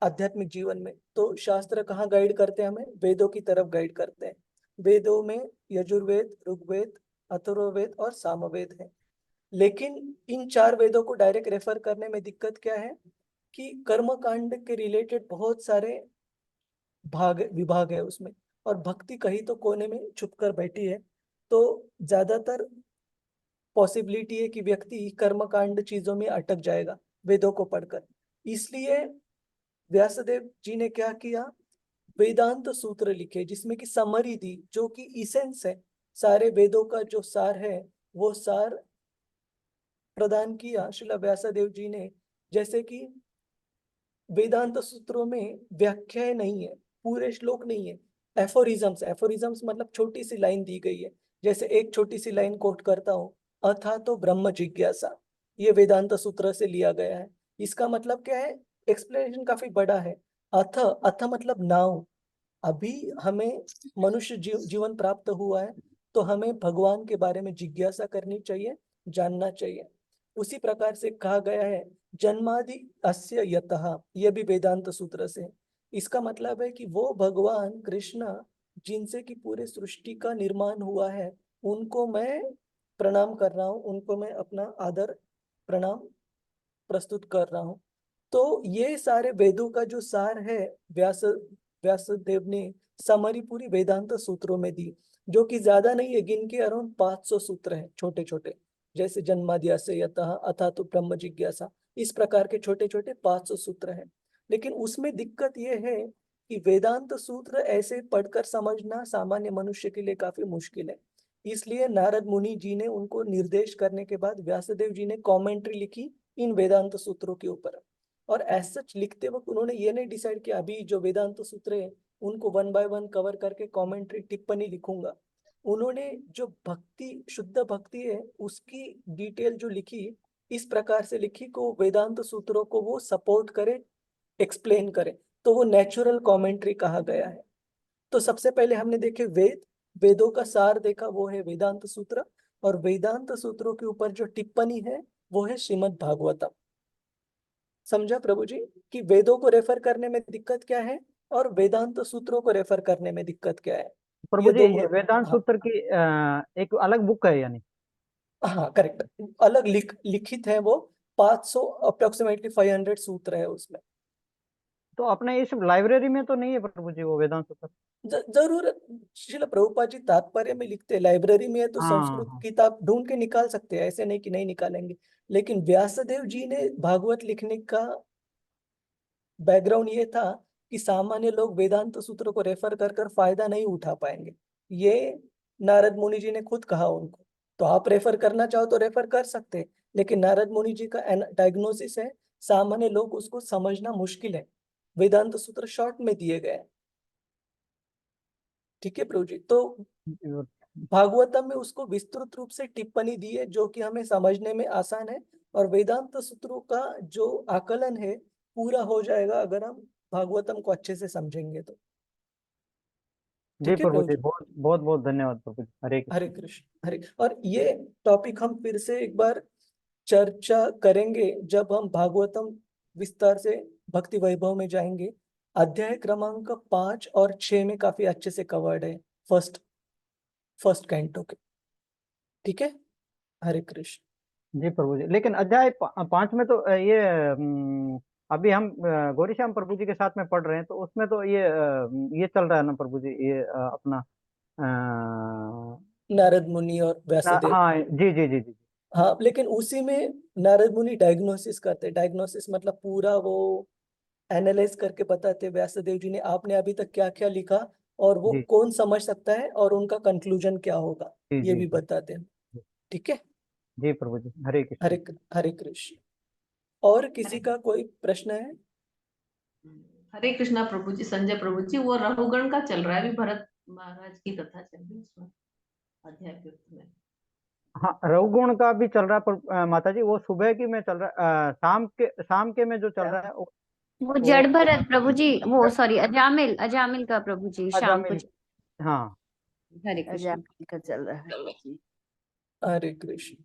आध्यात्मिक जीवन में, तो शास्त्र कहाँ गाइड करते हैं हमें? वेदों की तरफ गाइड करते हैं। वेदों में यजुर्वेद, ऋग्वेद, अथर्ववेद और सामवेद है। लेकिन इन 4 वेदों को डायरेक्ट रेफर करने में दिक्कत क्या है कि कर्म कांड के रिलेटेड बहुत सारे विभाग है उसमें, और भक्ति कहीं तो कोने में छुप कर बैठी है। तो ज्यादातर पॉसिबिलिटी है कि व्यक्ति कर्मकांड चीजों में अटक जाएगा वेदों को पढ़कर। इसलिए व्यासदेव जी ने क्या किया, वेदांत सूत्र लिखे जिसमें कि समरी दी, जो कि इसेंस है, सारे वेदों का जो सार है वो सार प्रदान किया श्रील व्यासदेव जी ने। जैसे कि वेदांत सूत्रों में व्याख्याएं नहीं है, पूरे श्लोक नहीं है, एफोरिज्म्स। एफोरिज्म्स मतलब छोटी सी लाइन दी गई है। जैसे एक छोटी सी लाइन कोट करता हूं, अथा तो ब्रह्म जिज्ञासा, ये वेदांत सूत्र से लिया गया है। इसका मतलब क्या है? एक्सप्लेनेशन काफी बड़ा है। अथ, अथ मतलब नाउ। अभी हमें मनुष्य जीवन प्राप्त हुआ है, तो हमें भगवान के बारे में जिज्ञासा करनी चाहिए, जानना चाहिए। उसी प्रकार से कहा गया है जन्मादि अस्य यतः, यह भी वेदांत सूत्र से। इसका मतलब है कि वो भगवान कृष्ण जिनसे कि पूरे सृष्टि का निर्माण हुआ है, उनको मैं प्रणाम कर रहा हूँ, उनको मैं अपना आदर प्रणाम प्रस्तुत कर रहा हूँ। तो ये सारे वेदों का जो सार है, व्यासदेव ने समरी पूरी वेदांत सूत्रों में दी, जो कि ज्यादा नहीं है, गिन के अराउंड 500 सूत्र हैं छोटे छोटे। जैसे जन्माद्यस्य यतः, अथा तो ब्रह्म जिज्ञासा, इस प्रकार के छोटे छोटे 500 सूत्र हैं। लेकिन उसमें दिक्कत यह है कि वेदांत सूत्र ऐसे पढ़कर समझना सामान्य मनुष्य के लिए काफी मुश्किल है। इसलिए नारद मुनि जी ने उनको निर्देश करने के बाद व्यासदेव जी ने कमेंट्री लिखी इन वेदांत सूत्रों के ऊपर। और एज सच लिखते वक्त उन्होंने ये नहीं डिसाइड किया अभी जो वेदांत सूत्र है उनको 1 बाय 1 कवर करके कमेंट्री टिप्पणी लिखूंगा। उन्होंने जो भक्ति, शुद्ध भक्ति है, उसकी डिटेल जो लिखी, इस प्रकार से लिखी को वेदांत सूत्रों को वो सपोर्ट करे, एक्सप्लेन करे, तो वो नेचुरल कमेंट्री कहा गया है। तो सबसे पहले हमने देखे वेदों का सार देखा, वो है वेदांत सूत्र। और वेदांत सूत्रों के ऊपर जो टिप्पणी है वो है श्रीमद् भागवतम। समझा प्रभु जी कि वेदों को रेफर करने में दिक्कत क्या है और वेदांत सूत्रों को रेफर करने में दिक्कत क्या है? प्रभु ये जी, दो ये वेदांत हाँ, सूत्र की एक अलग बुक है यानी? हाँ करेक्ट, अलग लिखित है वो। 500 अप्रोक्सीमेटली 500 सूत्र है उसमें। तो अपने इस लाइब्रेरी में तो नहीं है प्रभु जी वो वेदांत सूत्र? जरूर श्रील प्रभुपाद जी तात्पर्य में लिखते हैं, लाइब्रेरी में है तो हाँ संस्कृत हाँ। किताब ढूंढ के निकाल सकते हैं, ऐसे नहीं कि नहीं निकालेंगे। लेकिन व्यासदेव जी ने भागवत लिखने का बैकग्राउंड ये था कि सामान्य लोग वेदांत सूत्र को रेफर कर कर फायदा नहीं उठा पाएंगे। ये नारद मुनि जी ने खुद कहा उनको। तो आप रेफर करना चाहो तो रेफर कर सकते हैं, लेकिन नारद मुनि जी का डायग्नोसिस है, सामान्य लोग उसको समझना मुश्किल है, वेदांत सूत्र शॉर्ट में दिए गए हैं। ठीक है प्रभु जी। तो भागवतम में उसको विस्तृत रूप से टिप्पणी दी है, जो कि हमें समझने में आसान है। और वेदांत सूत्रों का जो आकलन है पूरा हो जाएगा अगर हम भागवतम को अच्छे से समझेंगे तो। जी ठीक है प्रभु प्रभु जी, जी? बहुत बहुत बहुत धन्यवाद प्रभु जी। हरे कृष्ण। हरे कृष्ण। हरे, और ये टॉपिक हम फिर से एक बार चर्चा करेंगे जब हम भागवतम विस्तार से भक्ति वैभव में जाएंगे। अध्याय क्रमांक 5 और 6 में काफी अच्छे से कवर्ड है फर्स्ट कैंटो के। ठीक है, हरे कृष्ण। जी प्रभु जी, लेकिन अध्याय 5 में तो ये अभी हम गौरीश्याम प्रभु जी के साथ में पढ़ रहे हैं, तो उसमें तो ये चल रहा है ना प्रभु जी, ये अपना नारद मुनि और व्यासदेव। हाँ जी जी जी जी। हाँ, लेकिन उसी में नारद मुनि डायग्नोसिस करते। डायग्नोसिस मतलब पूरा वो एनालाइज करके बताते व्यासदेव जी ने आपने अभी तक क्या क्या लिखा और वो जी कौन समझ सकता है और उनका कंक्लूजन क्या होगा, जी ये जी भी जी बताते हैं। जी ठीक है, जी प्रभु जी, हरे कृष्ण। हरे कृष्ण। और किसी का कोई प्रश्न है? हरे कृष्णा प्रभु जी। संजय प्रभु जी, वो रहुगण का चल रहा है अभी, भरत महाराज की कथा चल रही है उसमें, अध्याय 5 में। हाँ, रघुगुण का भी चल रहा है, पर माता जी वो सुबह की में चल रहा है, शाम के में जो चल रहा है वो वो जड़ भरत प्रभु जी, वो सॉरी अजामिल का प्रभु जी शाम को। अजामिल। हाँ हरे कृष्ण। अजामिल का चल रहा है जी। हरे कृष्ण।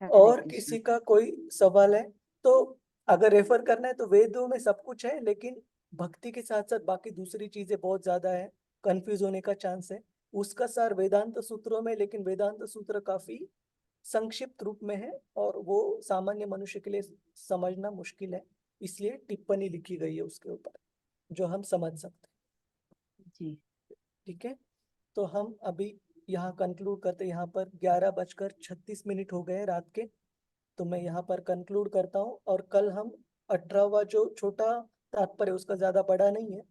हरे और कृष्ण। किसी का कोई सवाल है तो अगर रेफर करना है तो वेदों में सब कुछ है, लेकिन भक्ति के साथ साथ बाकी दूसरी चीजें बहुत ज्यादा है, कंफ्यूज होने का चांस है। उसका सार वेदांत सूत्रों में, लेकिन वेदांत सूत्र काफी संक्षिप्त रूप में है और वो सामान्य मनुष्य के लिए समझना मुश्किल है, इसलिए टिप्पणी लिखी गई है उसके ऊपर जो हम समझ सकते हैं। जी ठीक है, तो हम अभी यहाँ कंक्लूड करते हैं। यहाँ पर 11:36 हो गए रात के, तो मैं यहाँ पर कंक्लूड करता हूँ। और कल हम 18वां जो छोटा तात्पर्य उसका ज्यादा बड़ा नहीं है,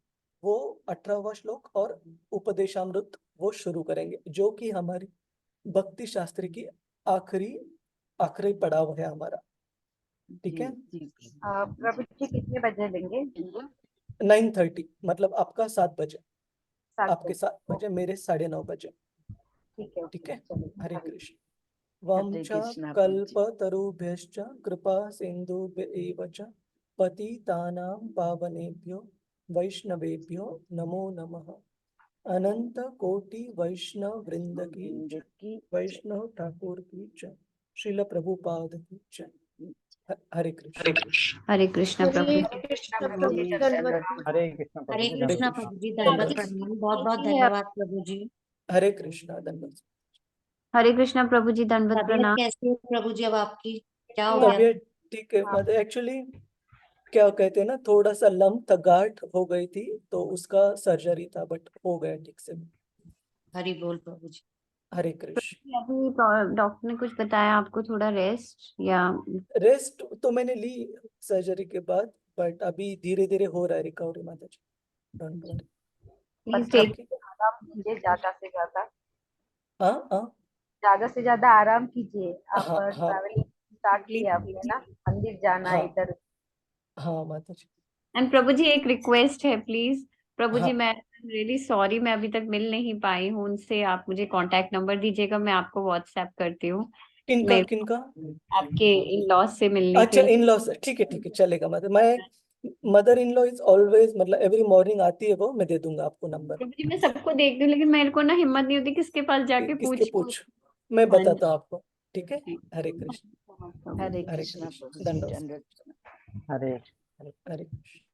वो 18वां श्लोक और उपदेशामृत वो शुरू करेंगे, जो कि हमारी भक्ति शास्त्र की आखिरी आखिरी पड़ाव है हमारा। ठीक जी है, जी प्रभु जी कितने बजे लेंगे? 9:30 मतलब आपका 7 बजे, 7 आपके बजे। 7 बजे, मेरे 9:30 बजे। ठीक है, ठीक है, चलिए, हरे हरे कृष्ण। वम हरे च कृष्णा प्रभु जी। कल्पतरुभ्यश्च कृपा सिन्धुभ्य च पतितानां पावनेभ्यो वैष्णवेभ्यो नमो नमः। अनंत कोटि वैष्णव वृंद की वैष्णव ठाकुर की जय। श्रील प्रभुपाद की जय। हरे कृष्ण। हरे कृष्ण प्रभु हरे जी। कृष्ण प्रभु प्रभु जी, जी, दंडवत दंडवत प्रणाम। हरे कृष्ण प्रभु हरे जी, हरे कृष्णा धन्यवाद। कृष्ण, प्रभु जी, प्रभु दंडवत जी, दंडवत। प्रणाम, बहुत बहुत देखिए आप। धन्यवाद प्रभु जी। हरे कृष्ण, दंडवत। हरे कृष्ण प्रभु जी, दंडवत तबीयत प्रणाम। कैसी है प्रभु जी अब आपकी? क्या हो देखिए गया? तबीयत ठीक है, मतलब एक्चुअली क्या कहते हैं ना, थोड़ा सा लम्प था, गांठ हो गई थी, तो उसका सर्जरी था, बट हो गया ठीक से। हरि बोल प्रभु जी। हरे कृष्ण। अभी डॉक्टर ने कुछ बताया आपको, थोड़ा रेस्ट या रेस्ट तो मैंने ली सर्जरी के बाद, बट अभी धीरे धीरे हो रहा है रिकवरी माता जी, डोंट वरी। प्लीज बस टेक। ठीक है, आराम कीजिए, ज्यादा से ज्यादा, हाँ हाँ ज्यादा से ज्यादा आराम कीजिए। आप हाँ हाँ ट्रैवलिंग स्टार्ट किया आपने ना, मंदिर जाना है हाँ इधर। हाँ माता जी। एंड प्रभु जी एक रिक्वेस्ट है प्लीज। प्रभु जी हाँ, मैं रियली सॉरी, मैं अभी तक मिल नहीं पाई हूँ उनसे। आप मुझे कांटेक्ट नंबर दीजिएगा, मैं आपको व्हाट्सएप करती हूँ। किनका मैं किनका? आपके इन लॉज से मिलने अच्छा, के लिए। इन लॉ से, ठीक है, चलेगा। मतलब मैं mother in law is always, मतलब एवरी मॉर्निंग आती है वो, मैं दे दूंगा आपको नंबर। प्रभु जी मैं सबको देखती हूँ, लेकिन मेरे को ना हिम्मत नहीं होती किसके पास जाके किसके पूछूं। पूछ, मैं हाँ बताता हूँ आपको। ठीक है, जी। हरे कृष्ण। हरे हरे कृष्णा कृष्ण, प्रभु जी, दंडवत। दंडवत। हरे हरे कृष्ण।